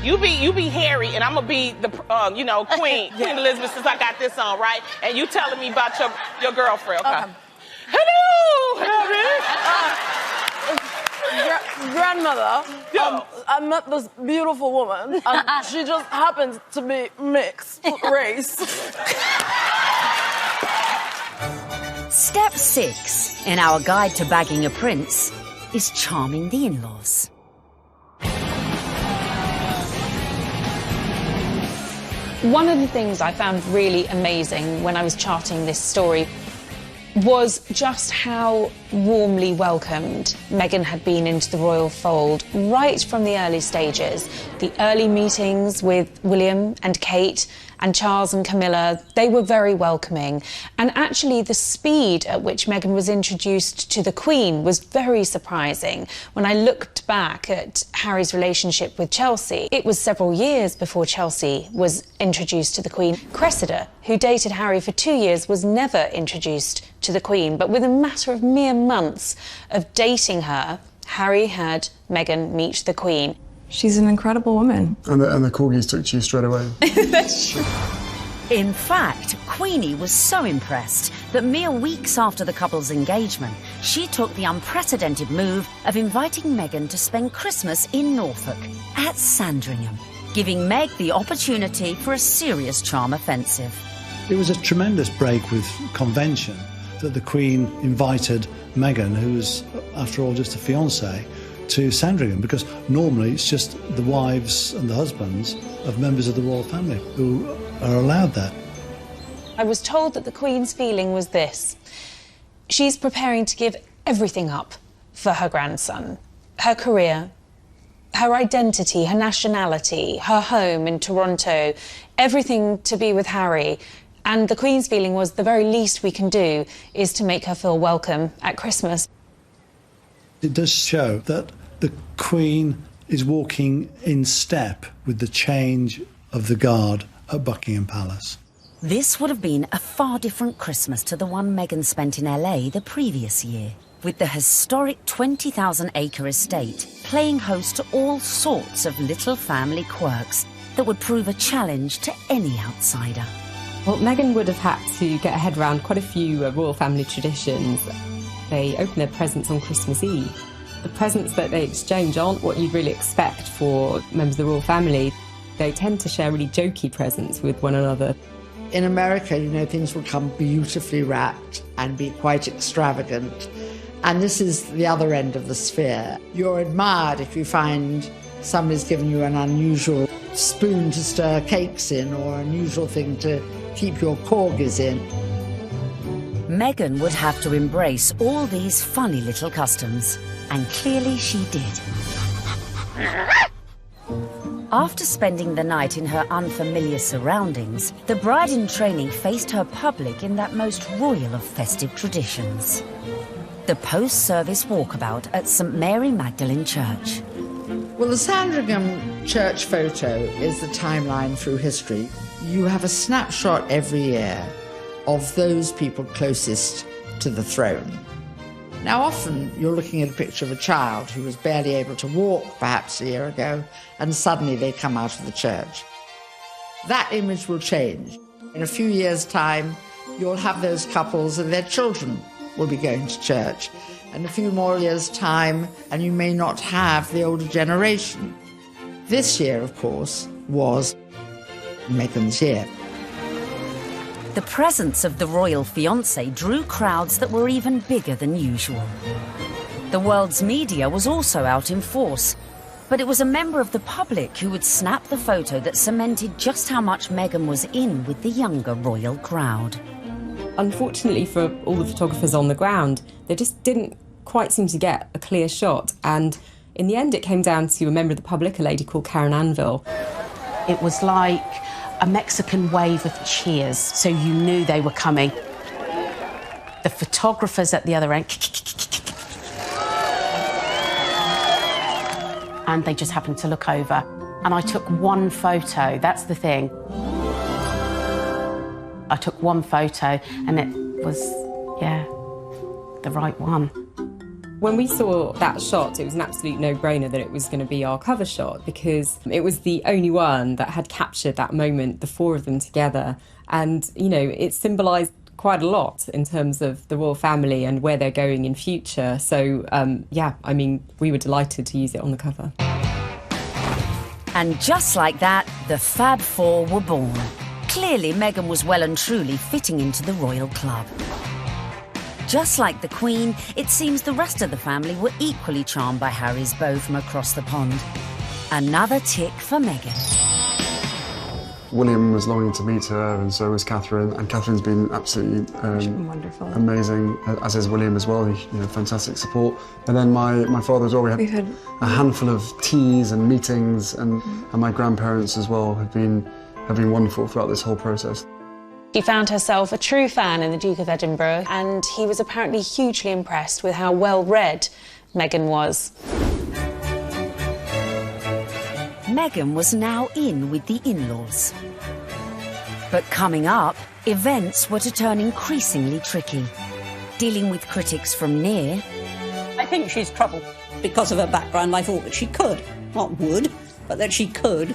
You be Harry, and I'm gonna be the, Queen Elizabeth, since I got this on, right? And you telling me about your girlfriend, okay? Hello, Harry. Grandmother, I met this beautiful woman, and she just happens to be mixed race. Step 6 in our guide to bagging a prince is charming the in-laws. One of the things I found really amazing when I was charting this story was just how warmly welcomed Meghan had been into the royal fold right from the early stages. The early meetings with William and Kate and Charles and Camilla, they were very welcoming. And actually the speed at which Meghan was introduced to the Queen was very surprising. When I looked back at Harry's relationship with Chelsea, it was several years before Chelsea was introduced to the Queen. Cressida, who dated Harry for 2 years, was never introduced to the Queen, but with a matter of mere months of dating her, Harry had Meghan meet the Queen. She's an incredible woman. And the corgis took to you straight away. That's true. In fact, Queenie was so impressed that mere weeks after the couple's engagement, she took the unprecedented move of inviting Meghan to spend Christmas in Norfolk at Sandringham, giving Meg the opportunity for a serious charm offensive. It was a tremendous break with convention that the Queen invited Meghan, who was, after all, just a fiancée, to Sandringham, because normally it's just the wives and the husbands of members of the royal family who are allowed that. I was told that the Queen's feeling was this: she's preparing to give everything up for her grandson, her career, her identity, her nationality, her home in Toronto, everything to be with Harry. And the Queen's feeling was the very least we can do is to make her feel welcome at Christmas. It does show that the Queen is walking in step with the change of the guard at Buckingham Palace. This would have been a far different Christmas to the one Meghan spent in LA the previous year, with the historic 20,000-acre estate playing host to all sorts of little family quirks that would prove a challenge to any outsider. Well, Meghan would have had to get her head around quite a few royal family traditions. They open their presents on Christmas Eve. The presents that they exchange aren't what you'd really expect for members of the royal family. They tend to share really jokey presents with one another. In America, things will come beautifully wrapped and be quite extravagant. And this is the other end of the sphere. You're admired if you find somebody's given you an unusual spoon to stir cakes in, or an unusual thing to keep your corgis in. Meghan would have to embrace all these funny little customs, and clearly she did. After spending the night in her unfamiliar surroundings, the bride-in-training faced her public in that most royal of festive traditions: the post-service walkabout at St Mary Magdalene Church. Well, the Sandringham church photo is the timeline through history. You have a snapshot every year of those people closest to the throne. Now, often you're looking at a picture of a child who was barely able to walk perhaps a year ago, and suddenly they come out of the church. That image will change. In a few years' time, you'll have those couples and their children will be going to church. And a few more years' time, and you may not have the older generation. This year, of course, was Meghan's year. The presence of the royal fiancé drew crowds that were even bigger than usual. The world's media was also out in force, but it was a member of the public who would snap the photo that cemented just how much Meghan was in with the younger royal crowd. unfortunately for all the photographers on the ground, they just didn't quite seem to get a clear shot. And in the end, it came down to a member of the public, a lady called Karen Anvil. It was like a Mexican wave of cheers, so you knew they were coming. The photographers at the other end, and they just happened to look over. And I took one photo, that's the thing. I took one photo and it was, yeah, the right one. When we saw that shot, it was an absolute no-brainer that it was going to be our cover shot, because it was the only one that had captured that moment, the four of them together. And, you know, it symbolised quite a lot in terms of the royal family and where they're going in future. So, yeah, I mean, we were delighted to use it on the cover. And just like that, the Fab Four were born. Clearly, Meghan was well and truly fitting into the royal club. Just like the Queen, it seems the rest of the family were equally charmed by Harry's beau from across the pond. Another tick for Meghan. William was longing to meet her, and so was Catherine. And Catherine's been absolutely wonderful, amazing, as is William as well. Fantastic support. And then my father as well. We had a handful of teas and meetings, and my grandparents as well have been wonderful throughout this whole process. She found herself a true fan in the Duke of Edinburgh, and he was apparently hugely impressed with how well-read Meghan was. Meghan was now in with the in-laws. But coming up, events were to turn increasingly tricky. Dealing with critics from near. I think she's trouble. Because of her background, I thought that she could, not would, but that she could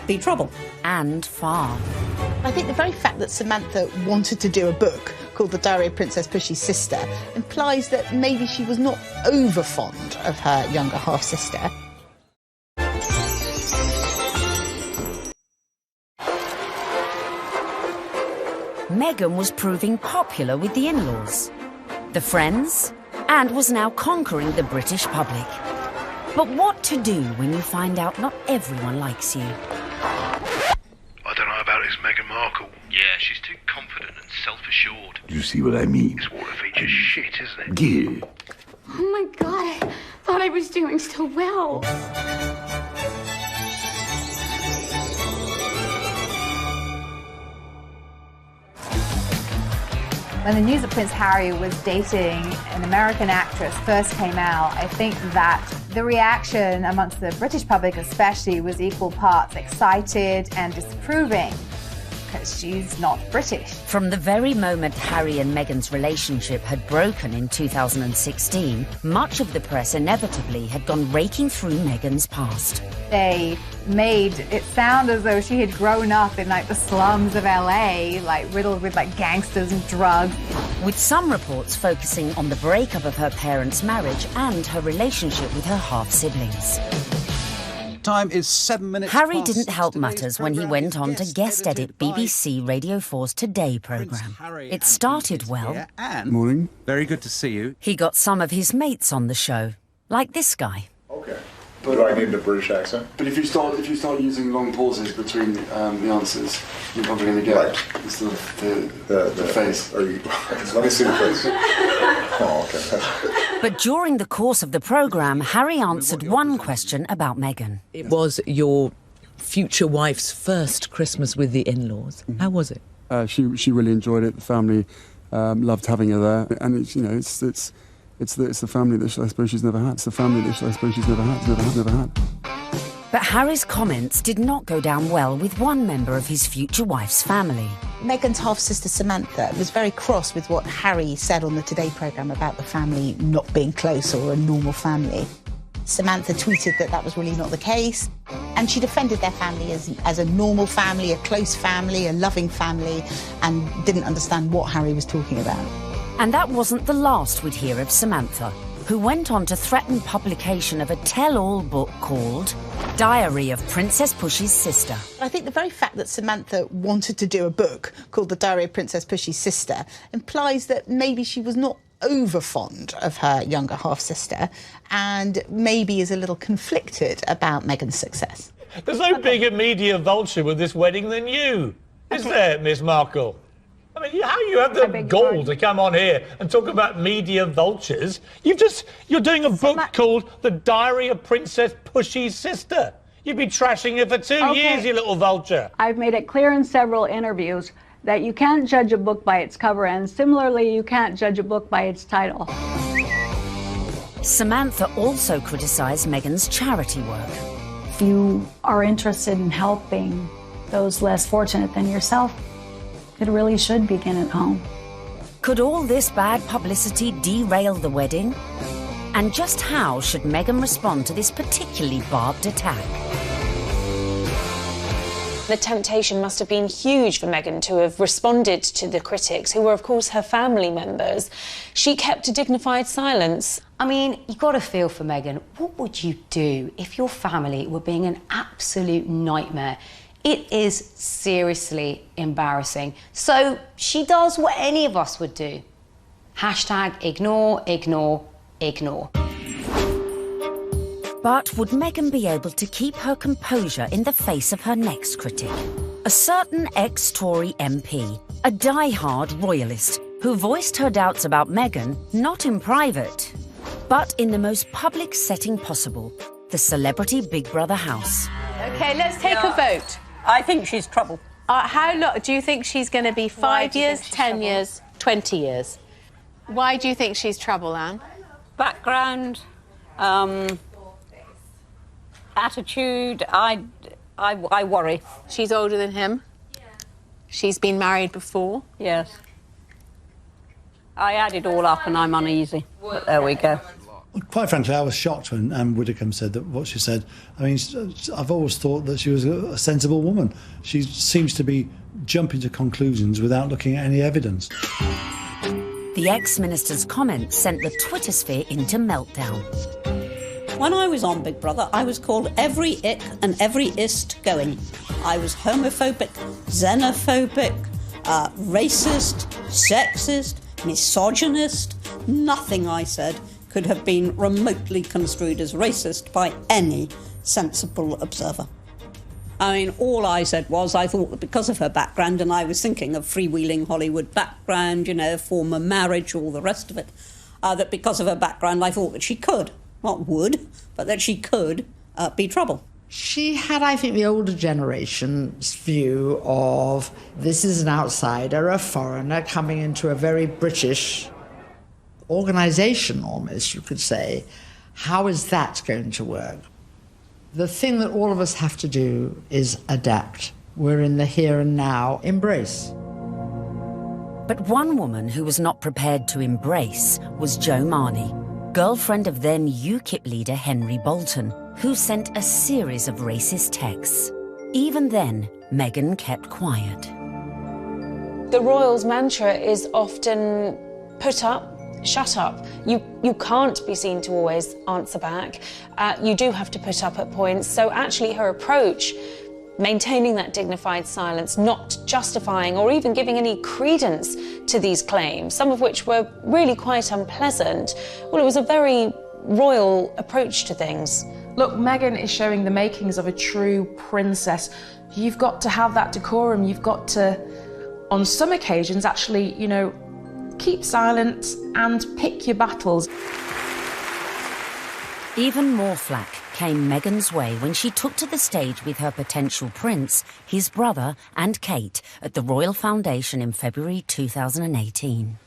be trouble. And far. I think the very fact that Samantha wanted to do a book called The Diary of Princess Pushy's Sister implies that maybe she was not over fond of her younger half-sister. Meghan was proving popular with the in-laws, the friends, and was now conquering the British public. But what to do when you find out not everyone likes you? I don't know about this Meghan Markle. Yeah, she's too confident and self-assured. Do you see what I mean? This water feature's shit, isn't it? Yeah. Oh my God, I thought I was doing so well. When the news that Prince Harry was dating an American actress first came out, I think that the reaction amongst the British public especially was equal parts excited and disapproving, because she's not British. From the very moment Harry and Meghan's relationship had broken in 2016, much of the press inevitably had gone raking through Meghan's past. They made it sound as though she had grown up in the slums of LA, riddled with gangsters and drugs. With some reports focusing on the breakup of her parents' marriage and her relationship with her half-siblings. Time is 7 minutes Harry past didn't help matters when he went on to guest edit by BBC Radio 4's Today programme. It started well. Morning. Very good to see you. He got some of his mates on the show, like this guy. Okay. Do I need a British accent? But if you start using long pauses between the answers, you're probably going to get the face. Let me see the face. Oh, okay. But during the course of the programme, Harry answered one question about Meghan. It was your future wife's first Christmas with the in-laws. How was it? She really enjoyed it. The family loved having her there, and it's the family that I suppose she's never had. It's the family that I suppose she's never had. But Harry's comments did not go down well with one member of his future wife's family. Meghan's half-sister Samantha was very cross with what Harry said on the Today programme about the family not being close or a normal family. Samantha tweeted that that was really not the case, and she defended their family as a normal family, a close family, a loving family, and didn't understand what Harry was talking about. And that wasn't the last we'd hear of Samantha, who went on to threaten publication of a tell-all book called Diary of Princess Pushy's Sister. I think the very fact that Samantha wanted to do a book called The Diary of Princess Pushy's Sister implies that maybe she was not over fond of her younger half-sister and maybe is a little conflicted about Meghan's success. There's no bigger media vulture with this wedding than you, is there, Miss Markle? I mean, how you have the gall to come on here and talk about media vultures? You're doing a book called The Diary of Princess Pushy's Sister. You've been trashing her for 2 years, you little vulture. I've made it clear in several interviews that you can't judge a book by its cover, and similarly, you can't judge a book by its title. Samantha also criticised Meghan's charity work. If you are interested in helping those less fortunate than yourself, it really should begin at home. Could all this bad publicity derail the wedding? And just how should Meghan respond to this particularly barbed attack? The temptation must have been huge for Meghan to have responded to the critics, who were, of course, her family members. She kept a dignified silence. I mean, you've got to feel for Meghan. What would you do if your family were being an absolute nightmare? It is seriously embarrassing. So she does what any of us would do. Hashtag ignore, ignore, ignore. But would Meghan be able to keep her composure in the face of her next critic? A certain ex-Tory MP, a die-hard royalist, who voiced her doubts about Meghan, not in private, but in the most public setting possible, the celebrity Big Brother house. OK, let's take a vote. I think she's trouble. How long do you think she's going to be? 5 years, 10 years, 20 years? Why do you think she's trouble, Anne? Background, attitude, I worry. She's older than him? She's been married before? Yes. I add it all up and I'm uneasy. But there we go. Quite frankly, I was shocked when Anne Widdecombe said that what she said. I mean, I've always thought that she was a sensible woman. She seems to be jumping to conclusions without looking at any evidence. The ex-minister's comments sent the Twitter sphere into meltdown. When I was on Big Brother, I was called every ick and every ist going. I was homophobic, xenophobic, racist, sexist, misogynist. Nothing I said could have been remotely construed as racist by any sensible observer. I mean, all I said was I thought that because of her background, and I was thinking of freewheeling Hollywood background, you know, former marriage, all the rest of it, that because of her background, I thought that she could, not would, but that she could be trouble. She had, I think, the older generation's view of this is an outsider, a foreigner coming into a very British organisation, almost, you could say. How is that going to work? The thing that all of us have to do is adapt. We're in the here and now. Embrace. But one woman who was not prepared to embrace was Jo Marnie, girlfriend of then UKIP leader Henry Bolton, who sent a series of racist texts. Even then, Meghan kept quiet. The royals' mantra is often put up, shut up. You can't be seen to always answer back. You do have to put up at points. So actually her approach, maintaining that dignified silence, not justifying or even giving any credence to these claims, some of which were really quite unpleasant, well, it was a very royal approach to things. Look, Meghan is showing the makings of a true princess. You've got to have that decorum. You've got to, on some occasions, actually, you know, keep silent and pick your battles. Even more flack came Meghan's way when she took to the stage with her potential prince, his brother and Kate at the Royal Foundation in February 2018.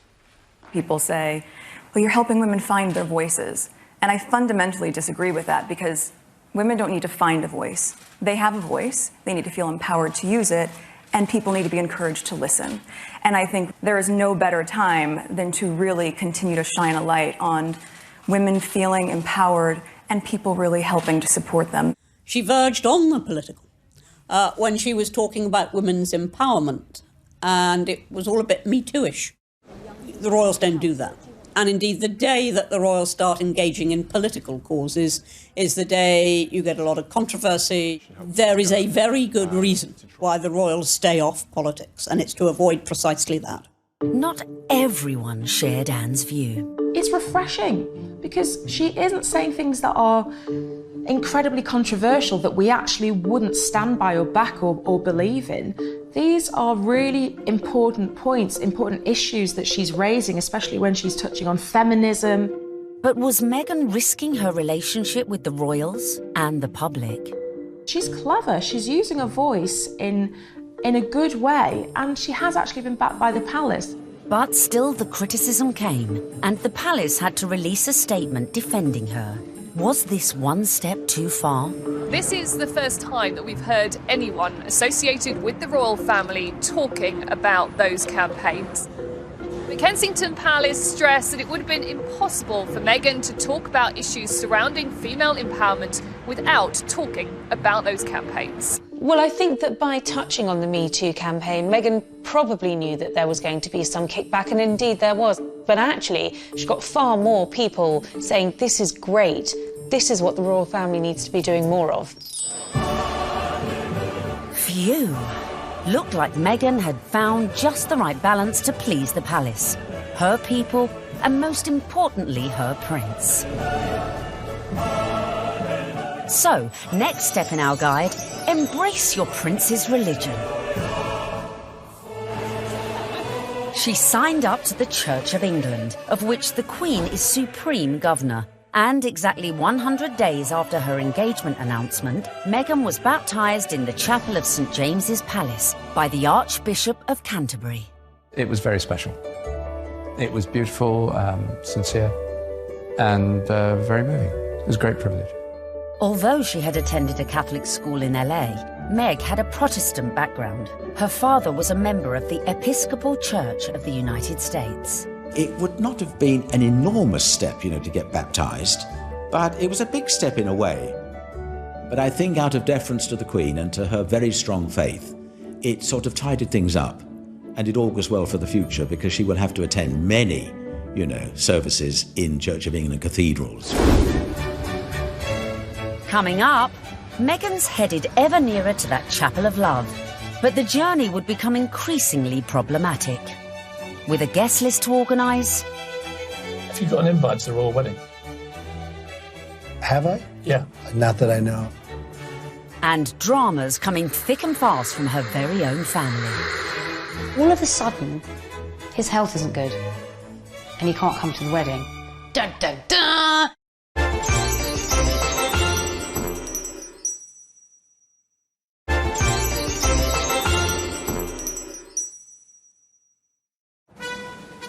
People say, well, you're helping women find their voices. And I fundamentally disagree with that because women don't need to find a voice. They have a voice, they need to feel empowered to use it, and people need to be encouraged to listen. And I think there is no better time than to really continue to shine a light on women feeling empowered and people really helping to support them. She verged on the political when she was talking about women's empowerment, and it was all a bit Me Too-ish. The royals don't do that. And indeed, the day that the royals start engaging in political causes is the day you get a lot of controversy. There is a very good reason why the royals stay off politics, and it's to avoid precisely that. Not everyone shared Anne's view. It's refreshing because she isn't saying things that are incredibly controversial that we actually wouldn't stand by or back or believe in. These are really important points, important issues that she's raising, especially when she's touching on feminism. But was Meghan risking her relationship with the royals and the public? She's clever. She's using her voice in a good way, and she has actually been backed by the palace. But still the criticism came, and the palace had to release a statement defending her. Was this one step too far? This is the first time that we've heard anyone associated with the royal family talking about those campaigns. The Kensington Palace stressed that it would have been impossible for Meghan to talk about issues surrounding female empowerment without talking about those campaigns. Well, I think that by touching on the Me Too campaign, Meghan probably knew that there was going to be some kickback, and indeed there was. But actually, she got far more people saying, this is great, this is what the royal family needs to be doing more of. Phew. Looked like Meghan had found just the right balance to please the palace, her people, and most importantly, her prince. So, next step in our guide, embrace your prince's religion. She signed up to the Church of England, of which the Queen is supreme governor. And exactly 100 days after her engagement announcement, Meghan was baptised in the chapel of St James's Palace by the Archbishop of Canterbury. It was very special. It was beautiful, sincere, and very moving. It was a great privilege. Although she had attended a Catholic school in LA, Meg had a Protestant background. Her father was a member of the Episcopal Church of the United States. It would not have been an enormous step, to get baptised, but it was a big step in a way. But I think out of deference to the Queen and to her very strong faith, it sort of tidied things up, and it augurs well for the future because she will have to attend many, services in Church of England cathedrals. Coming up, Meghan's headed ever nearer to that chapel of love, but the journey would become increasingly problematic. With a guest list to organise. Have you got an invite to the royal wedding? Have I? Yeah. Not that I know. And dramas coming thick and fast from her very own family. All of a sudden, his health isn't good, and he can't come to the wedding. Dun, dun, dun!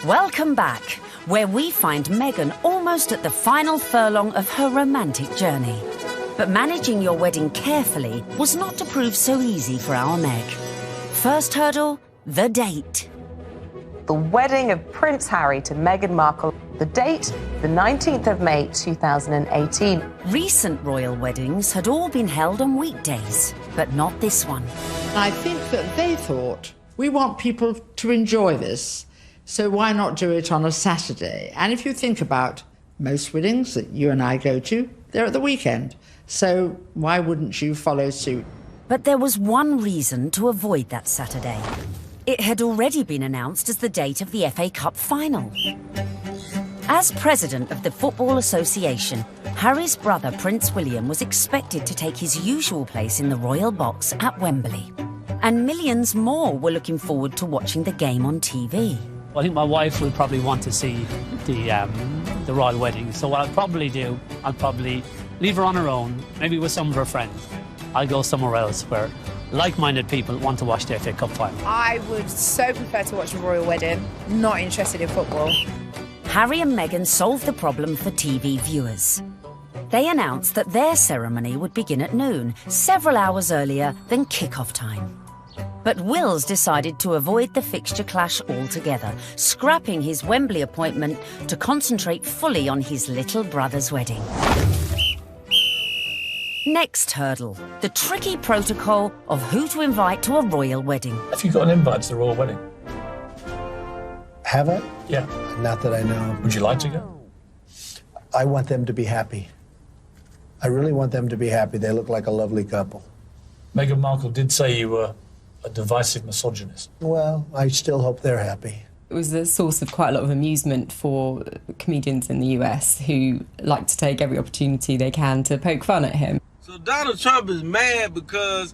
Welcome back, where we find Meghan almost at the final furlong of her romantic journey. But managing your wedding carefully was not to prove so easy for our Meg. First hurdle, the date. The wedding of Prince Harry to Meghan Markle. The date, the 19th of May 2018. Recent royal weddings had all been held on weekdays, but not this one. I think that they thought, we want people to enjoy this, so why not do it on a Saturday? And if you think about most weddings that you and I go to, they're at the weekend. So why wouldn't you follow suit? But there was one reason to avoid that Saturday. It had already been announced as the date of the FA Cup final. As president of the Football Association, Harry's brother Prince William was expected to take his usual place in the royal box at Wembley. And millions more were looking forward to watching the game on TV. I think my wife will probably want to see the royal wedding. So what I'll probably do, I'll probably leave her on her own, maybe with some of her friends. I'll go somewhere else where like-minded people want to watch the FA Cup final. I would so prefer to watch a royal wedding, not interested in football. Harry and Meghan solved the problem for TV viewers. They announced that their ceremony would begin at noon, several hours earlier than kick-off time. But Wills decided to avoid the fixture clash altogether, scrapping his Wembley appointment to concentrate fully on his little brother's wedding. Next hurdle, the tricky protocol of who to invite to a royal wedding. Have you got an invite to the royal wedding? Have I? Yeah. Not that I know. Would you like to go? I want them to be happy. I really want them to be happy. They look like a lovely couple. Meghan Markle did say you were a divisive misogynist. Well, I still hope they're happy. It was a source of quite a lot of amusement for comedians in the US who like to take every opportunity they can to poke fun at him. So Donald Trump is mad because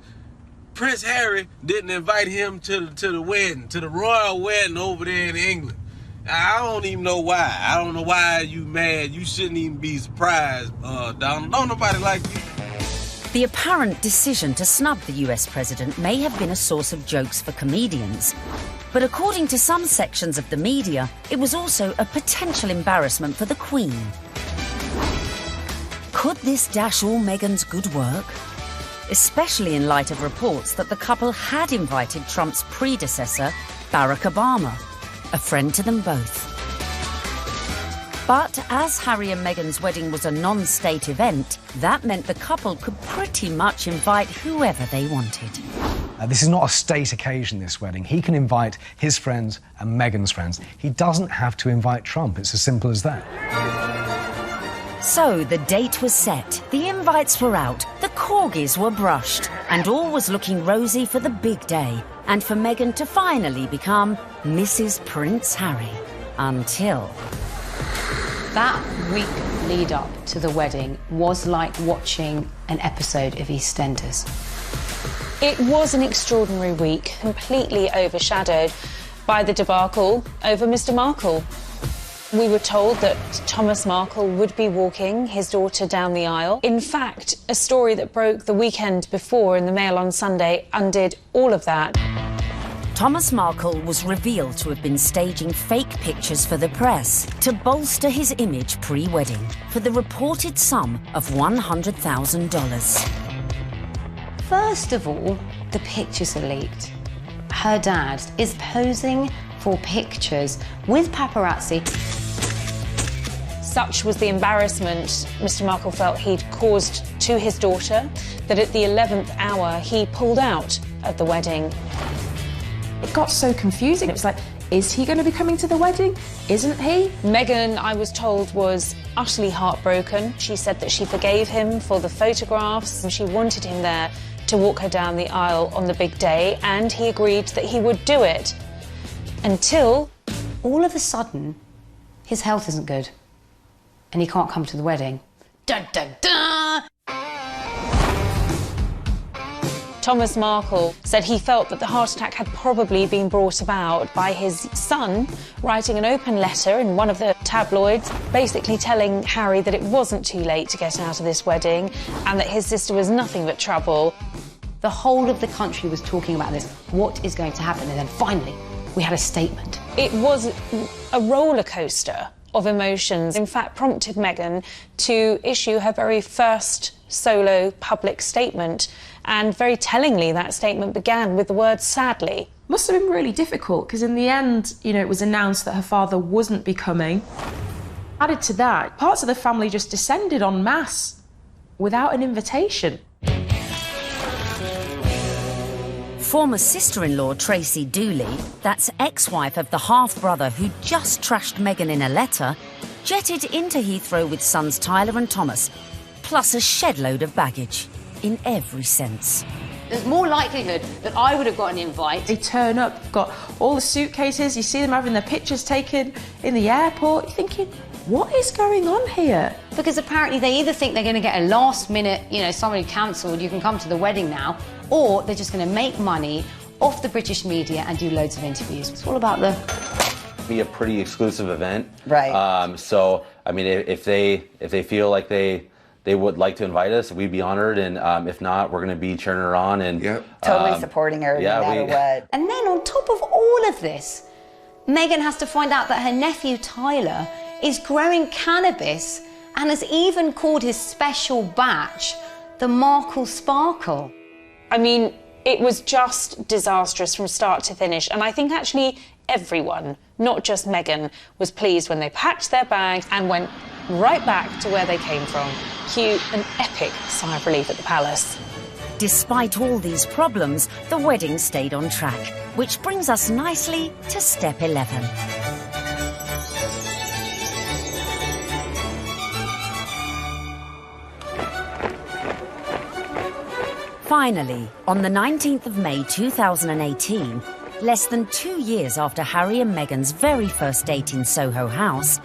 Prince Harry didn't invite him to the wedding, to the royal wedding over there in England. I don't even know why. I don't know why you mad. You shouldn't even be surprised, Donald. Don't nobody like you. The apparent decision to snub the US president may have been a source of jokes for comedians. But according to some sections of the media, it was also a potential embarrassment for the Queen. Could this dash all Meghan's good work? Especially in light of reports that the couple had invited Trump's predecessor, Barack Obama, a friend to them both. But as Harry and Meghan's wedding was a non-state event, that meant the couple could pretty much invite whoever they wanted. This is not a state occasion, this wedding. He can invite his friends and Meghan's friends. He doesn't have to invite Trump. It's as simple as that. So the date was set, the invites were out, the corgis were brushed, and all was looking rosy for the big day, and for Meghan to finally become Mrs. Prince Harry. Until... That week lead up to the wedding was like watching an episode of EastEnders. It was an extraordinary week, completely overshadowed by the debacle over Mr. Markle. We were told that Thomas Markle would be walking his daughter down the aisle. In fact, a story that broke the weekend before in the Mail on Sunday undid all of that. Thomas Markle was revealed to have been staging fake pictures for the press to bolster his image pre-wedding for the reported sum of $100,000. First of all, the pictures are leaked. Her dad is posing for pictures with paparazzi. Such was the embarrassment Mr. Markle felt he'd caused to his daughter that at the 11th hour he pulled out of the wedding. It got so confusing. It was like, is he going to be coming to the wedding? Isn't he? Meghan, I was told, was utterly heartbroken. She said that she forgave him for the photographs and she wanted him there to walk her down the aisle on the big day, and he agreed that he would do it. Until... all of a sudden, his health isn't good and he can't come to the wedding. Dun, dun, dun! Thomas Markle said he felt that the heart attack had probably been brought about by his son writing an open letter in one of the tabloids, basically telling Harry that it wasn't too late to get out of this wedding and that his sister was nothing but trouble. The whole of the country was talking about this. What is going to happen? And then finally, we had a statement. It was a roller coaster of emotions. In fact, prompted Meghan to issue her very first solo public statement. And very tellingly, that statement began with the word sadly. Must have been really difficult because in the end, you know, it was announced that her father wasn't be coming. Added to that, parts of the family just descended en masse without an invitation. Former sister-in-law Tracy Dooley, that's ex-wife of the half-brother who just trashed Meghan in a letter, jetted into Heathrow with sons Tyler and Thomas, plus a shed load of baggage, in every sense. There's more likelihood that I would have got an invite. They turn up, got all the suitcases, you see them having their pictures taken in the airport, you're thinking, what is going on here? Because apparently they either think they're going to get a last-minute, you know, somebody cancelled, you can come to the wedding now, or they're just going to make money off the British media and do loads of interviews. It's all about the... be a pretty exclusive event. Right. So, I mean, if they feel like they would like to invite us, we'd be honored, and if not, we're going to be cheering her on and totally supporting her no matter what. And then on top of all of this, Meghan has to find out that her nephew Tyler is growing cannabis and has even called his special batch the Markle Sparkle. I mean, it was just disastrous from start to finish, and I think actually everyone, not just Meghan, was pleased when they packed their bags and went right back to where they came from. Cue an epic sigh of relief at the palace. Despite all these problems, the wedding stayed on track, which brings us nicely to step 11. Finally, on the 19th of May 2018, less than 2 years after Harry and Meghan's very first date in Soho House,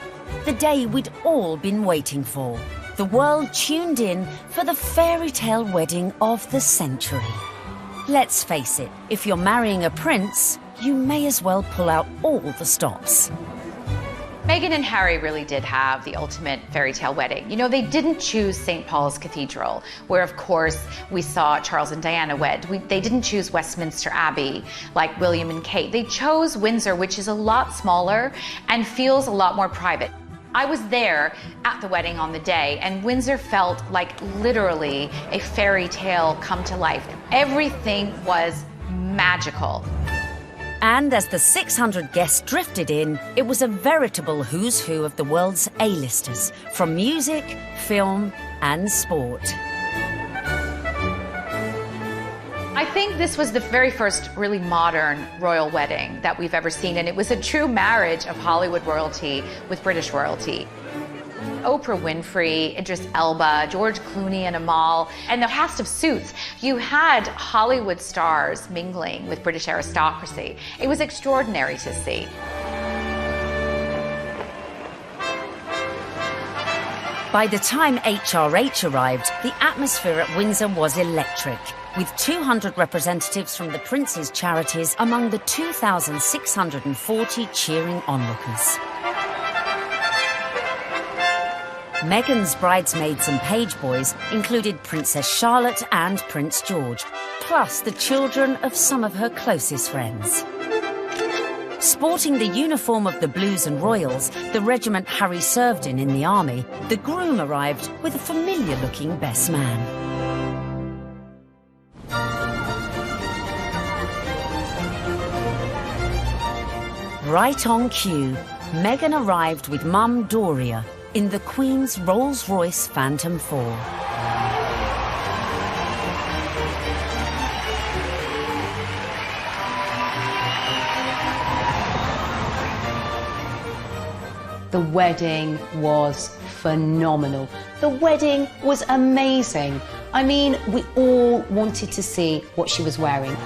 the day we'd all been waiting for. The world tuned in for the fairy tale wedding of the century. Let's face it, if you're marrying a prince, you may as well pull out all the stops. Meghan and Harry really did have the ultimate fairy tale wedding. You know, they didn't choose St. Paul's Cathedral, where, of course, we saw Charles and Diana wed. They didn't choose Westminster Abbey, like William and Kate. They chose Windsor, which is a lot smaller and feels a lot more private. I was there at the wedding on the day, and Windsor felt like literally a fairy tale come to life. Everything was magical. And as the 600 guests drifted in, it was a veritable who's who of the world's A-listers, from music, film, and sport. I think this was the very first really modern royal wedding that we've ever seen, and it was a true marriage of Hollywood royalty with British royalty. Oprah Winfrey, Idris Elba, George Clooney and Amal, and the cast of Suits. You had Hollywood stars mingling with British aristocracy. It was extraordinary to see. By the time HRH arrived, the atmosphere at Windsor was electric, with 200 representatives from the Prince's charities among the 2,640 cheering onlookers. Meghan's bridesmaids and page boys included Princess Charlotte and Prince George, plus the children of some of her closest friends. Sporting the uniform of the Blues and Royals, the regiment Harry served in the army, the groom arrived with a familiar-looking best man. Right on cue, Meghan arrived with Mum Doria in the Queen's Rolls-Royce Phantom 4. The wedding was phenomenal. The wedding was amazing. I mean, we all wanted to see what she was wearing.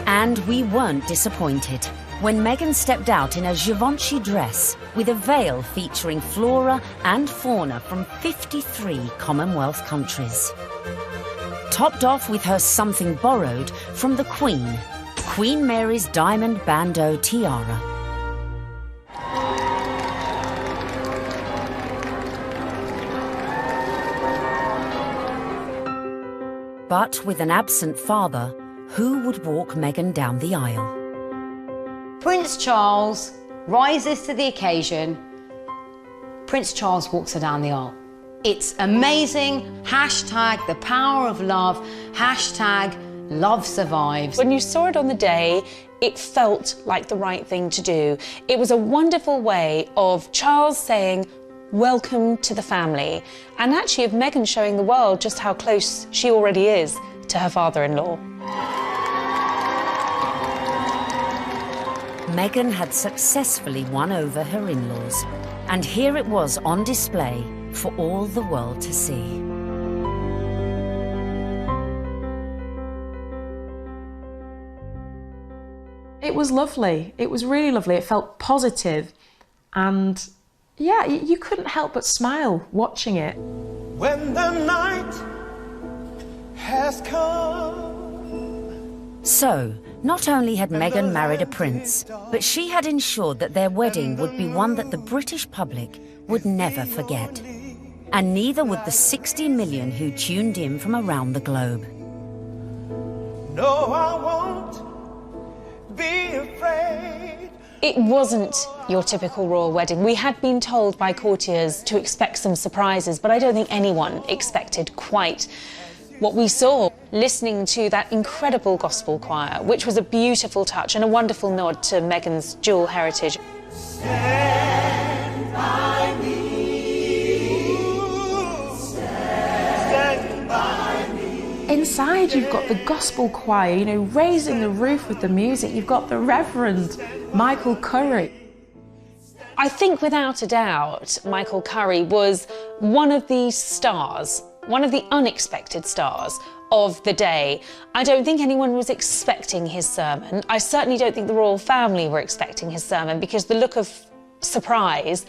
And we weren't disappointed when Meghan stepped out in a Givenchy dress with a veil featuring flora and fauna from 53 Commonwealth countries. Topped off with her something borrowed from the Queen, Queen Mary's diamond bandeau tiara. But with an absent father, who would walk Meghan down the aisle? Prince Charles rises to the occasion. Prince Charles walks her down the aisle. It's amazing. Hashtag the power of love. Hashtag love survives. When you saw it on the day, it felt like the right thing to do. It was a wonderful way of Charles saying, welcome to the family, and actually of Meghan showing the world just how close she already is to her father-in-law. Meghan had successfully won over her in-laws, and here it was on display for all the world to see. It was lovely. It was really lovely. It felt positive, and yeah, you couldn't help but smile watching it. When the night has come. So, not only had Meghan married a prince, but she had ensured that their wedding would be one that the British public would never forget. And neither would the 60 million who tuned in from around the globe. No, I won't be afraid. It wasn't your typical royal wedding. We had been told by courtiers to expect some surprises, but I don't think anyone expected quite what we saw. Listening to that incredible gospel choir, which was a beautiful touch and a wonderful nod to Meghan's dual heritage. Stand by me. Stand by me. Inside you've got the gospel choir, you know, raising the roof with the music. You've got the Reverend Michael Curry. I think without a doubt, Michael Curry was one of the stars, one of the unexpected stars of the day. I don't think anyone was expecting his sermon. I certainly don't think the royal family were expecting his sermon, because the look of surprise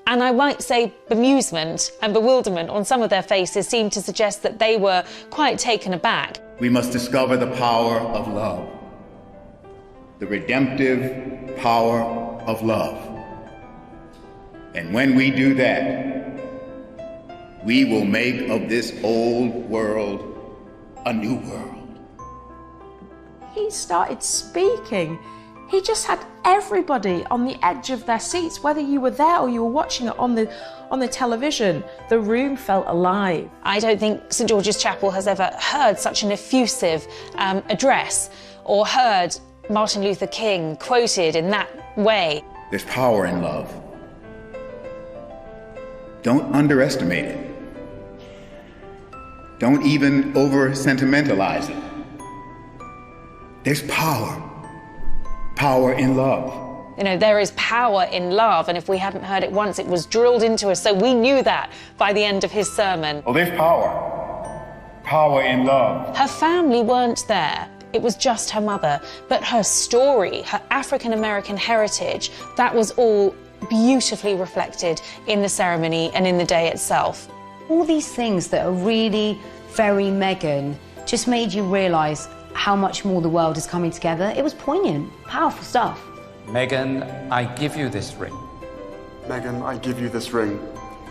And I might say bemusement and bewilderment on some of their faces seemed to suggest that they were quite taken aback. We must discover the power of love, the redemptive power of love. And when we do that, we will make of this old world a new world. He started speaking. He just had everybody on the edge of their seats, whether you were there or you were watching it on the television. The room felt alive. I don't think St George's Chapel has ever heard such an effusive address or heard Martin Luther King quoted in that way. There's power in love. Don't underestimate it. Don't even over-sentimentalize it. There's power in love. You know, there is power in love, and if we hadn't heard it once, it was drilled into us, so we knew that by the end of his sermon. Oh, there's power in love. Her family weren't there. It was just her mother. But her story, her African-American heritage, that was all beautifully reflected in the ceremony and in the day itself. All these things that are really very Meghan just made you realise how much more the world is coming together. It was poignant, powerful stuff. Meghan, I give you this ring. Meghan, I give you this ring.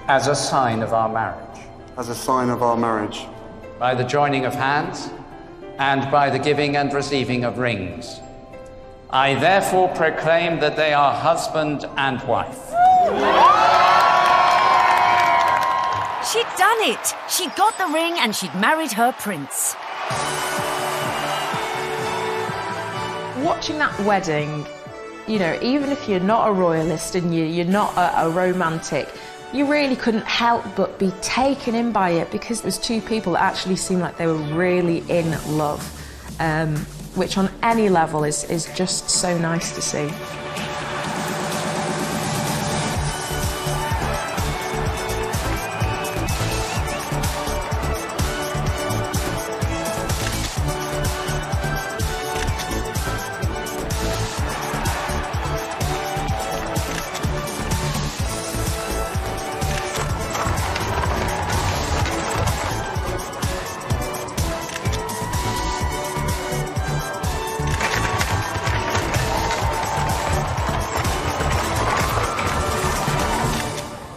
As a sign of our marriage. As a sign of our marriage. By the joining of hands and by the giving and receiving of rings. I therefore proclaim that they are husband and wife. She'd done it. She got the ring and she'd married her prince. Watching that wedding, you know, even if you're not a royalist and you're not a romantic, you really couldn't help but be taken in by it because it was two people that actually seemed like they were really in love, which on any level is just so nice to see.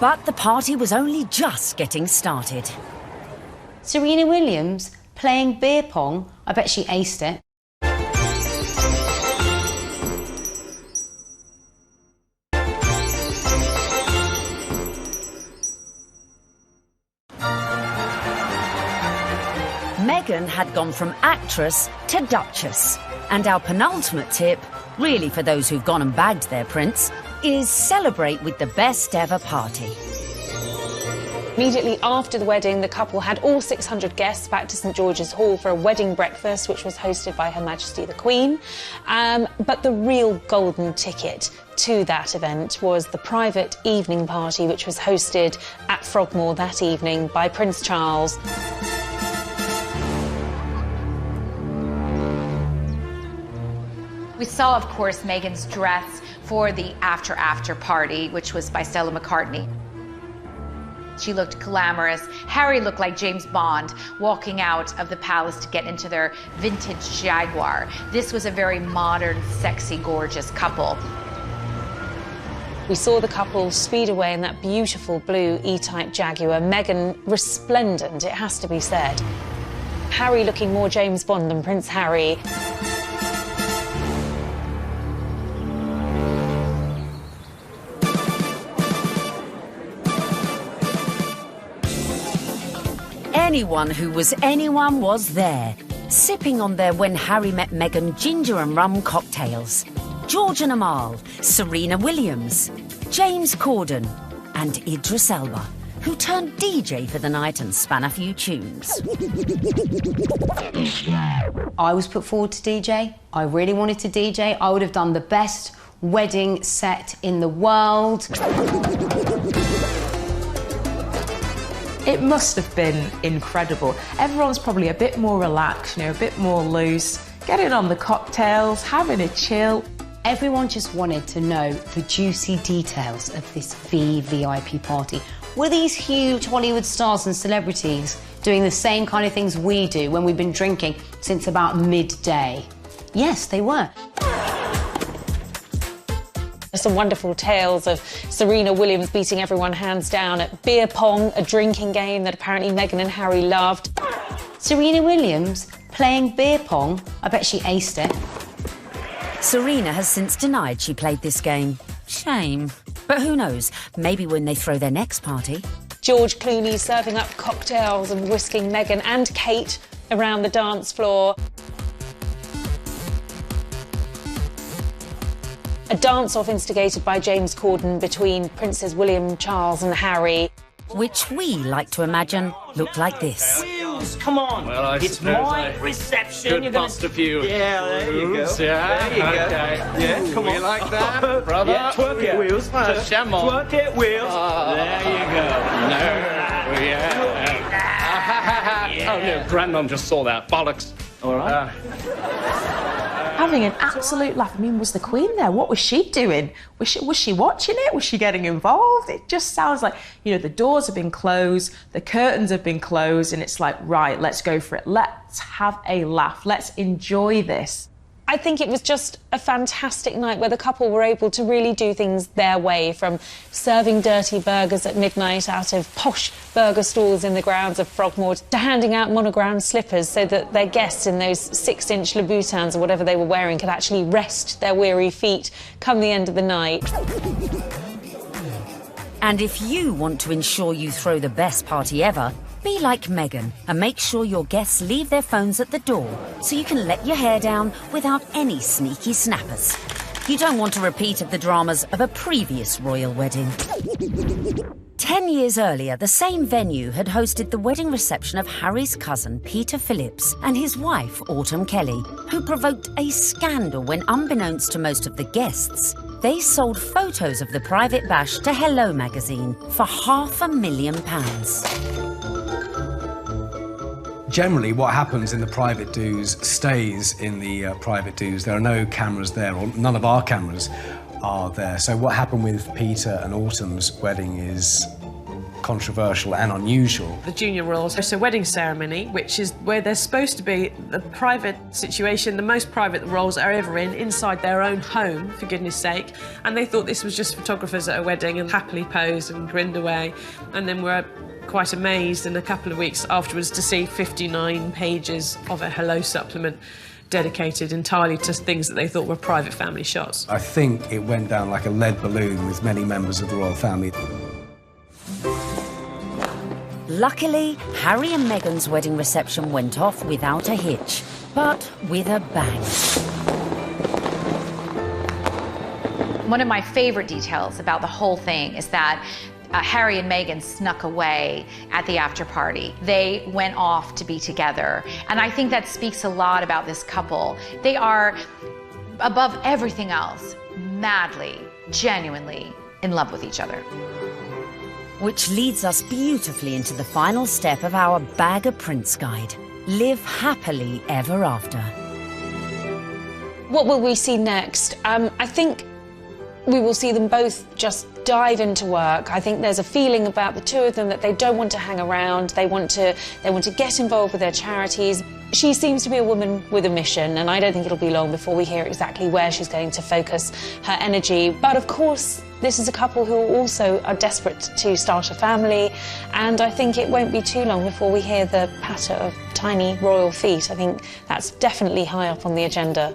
But the party was only just getting started. Serena Williams playing beer pong. I bet she aced it. Meghan had gone from actress to duchess. And our penultimate tip, really for those who've gone and bagged their prince, is celebrate with the best ever party. Immediately after the wedding, the couple had all 600 guests back to St George's Hall for a wedding breakfast, which was hosted by Her Majesty the Queen. But the real golden ticket to that event was the private evening party, which was hosted at Frogmore that evening by Prince Charles. We saw, of course, Meghan's dress for the after party, which was by Stella McCartney. She looked glamorous. Harry looked like James Bond walking out of the palace to get into their vintage Jaguar. This was a very modern, sexy, gorgeous couple. We saw the couple speed away in that beautiful blue E-Type Jaguar. Meghan resplendent, it has to be said. Harry looking more James Bond than Prince Harry. Anyone who was anyone was there, sipping on their When Harry Met Meghan ginger and rum cocktails. George and Amal, Serena Williams, James Corden, and Idris Elba, who turned DJ for the night and span a few tunes. I was put forward to DJ. I really wanted to DJ. I would have done the best wedding set in the world. It must have been incredible. Everyone's probably a bit more relaxed, you know, a bit more loose, getting on the cocktails, having a chill. Everyone just wanted to know the juicy details of this VVIP party. Were these huge Hollywood stars and celebrities doing the same kind of things we do when we've been drinking since about midday? Yes, they were. Some wonderful tales of Serena Williams beating everyone hands down at beer pong, a drinking game that apparently Meghan and Harry loved. Serena Williams playing beer pong? I bet she aced it. Serena has since denied she played this game. Shame. But who knows, maybe when they throw their next party. George Clooney serving up cocktails and whisking Meghan and Kate around the dance floor. A dance-off instigated by James Corden between Princes William, Charles and Harry. Which we like to imagine looked like this. Wheels, come on. Well, it's my reception. Could bust a few. Yeah, there you go. Yeah, there you go. Okay. Yeah, come on. You like that, brother? Yeah, twerk it, Wheels. Just jam on. Twerk it, Wheels. There you go. No. Yeah. Oh, no, Grandmum just saw that. Bollocks. All right. Having an absolute laugh. I mean, was the Queen there? What was she doing? Was she watching it? Was she getting involved? It just sounds like, you know, the doors have been closed, the curtains have been closed, and it's like, right, let's go for it. Let's have a laugh. Let's enjoy this. I think it was just a fantastic night where the couple were able to really do things their way, from serving dirty burgers at midnight out of posh burger stalls in the grounds of Frogmore to handing out monogrammed slippers so that their guests in those 6-inch Louboutins or whatever they were wearing could actually rest their weary feet come the end of the night. And if you want to ensure you throw the best party ever, be like Meghan and make sure your guests leave their phones at the door so you can let your hair down without any sneaky snappers. You don't want a repeat of the dramas of a previous royal wedding. 10 years earlier, the same venue had hosted the wedding reception of Harry's cousin Peter Phillips and his wife Autumn Kelly, who provoked a scandal when, unbeknownst to most of the guests, they sold photos of the private bash to Hello magazine for £500,000. Generally, what happens in the private do's stays in the private do's. There are no cameras there, or none of our cameras are there. So what happened with Peter and Autumn's wedding is controversial and unusual. The junior royals host a wedding ceremony, which is where they're supposed to be the private situation, the most private the royals are ever in, inside their own home, for goodness sake. And they thought this was just photographers at a wedding and happily posed and grinned away. And then were quite amazed in a couple of weeks afterwards to see 59 pages of a Hello supplement dedicated entirely to things that they thought were private family shots. I think it went down like a lead balloon with many members of the royal family. Luckily, Harry and Meghan's wedding reception went off without a hitch, but with a bang. One of my favorite details about the whole thing is that Harry and Meghan snuck away at the after party. They went off to be together. And I think that speaks a lot about this couple. They are, above everything else, madly, genuinely in love with each other. Which leads us beautifully into the final step of our Bag of Prince guide. Live happily ever after. What will we see next? I think we will see them both just dive into work. I think there's a feeling about the two of them that they don't want to hang around. They want to get involved with their charities. She seems to be a woman with a mission, and I don't think it'll be long before we hear exactly where she's going to focus her energy. But of course, this is a couple who also are desperate to start a family, and I think it won't be too long before we hear the patter of tiny royal feet. I think that's definitely high up on the agenda.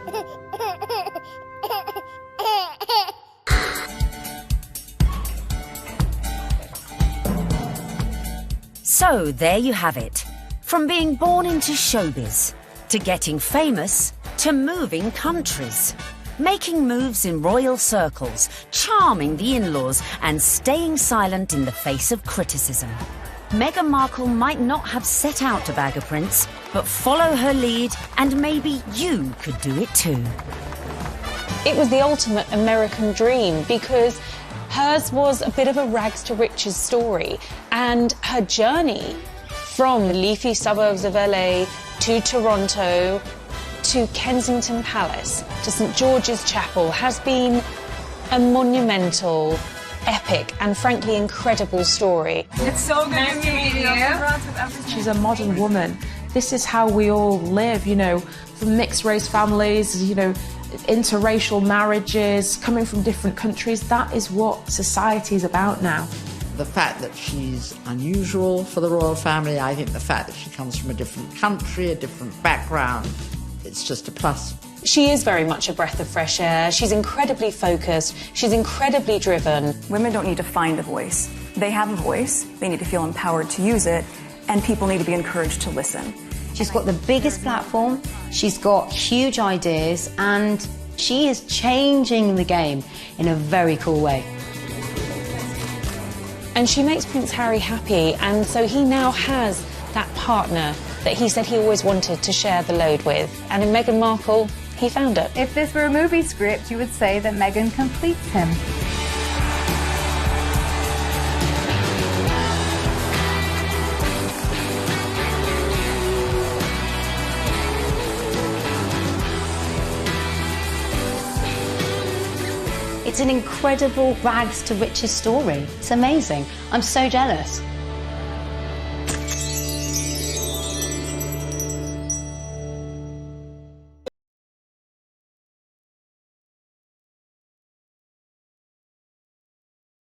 So there you have it. From being born into showbiz, to getting famous, to moving countries. Making moves in royal circles, charming the in-laws, and staying silent in the face of criticism. Meghan Markle might not have set out to bag a prince, but follow her lead and maybe you could do it too. It was the ultimate American dream because hers was a bit of a rags to riches story, and her journey from the leafy suburbs of LA to Toronto to Kensington Palace, to St George's Chapel, has been a monumental, epic and frankly incredible story. It's so good to meet you. She's a modern woman. This is how we all live, you know, from mixed race families, you know, interracial marriages, coming from different countries. That is what society is about now. The fact that she's unusual for the royal family, I think the fact that she comes from a different country, a different background, it's just a plus. She is very much a breath of fresh air. She's incredibly focused. She's incredibly driven. Women don't need to find a voice. They have a voice. They need to feel empowered to use it, and people need to be encouraged to listen. She's got the biggest platform, she's got huge ideas, and she is changing the game in a very cool way. And she makes Prince Harry happy, and so he now has that partner that he said he always wanted to share the load with. And in Meghan Markle, he found it. If this were a movie script, you would say that Meghan completes him. It's an incredible rags to riches story. It's amazing. I'm so jealous.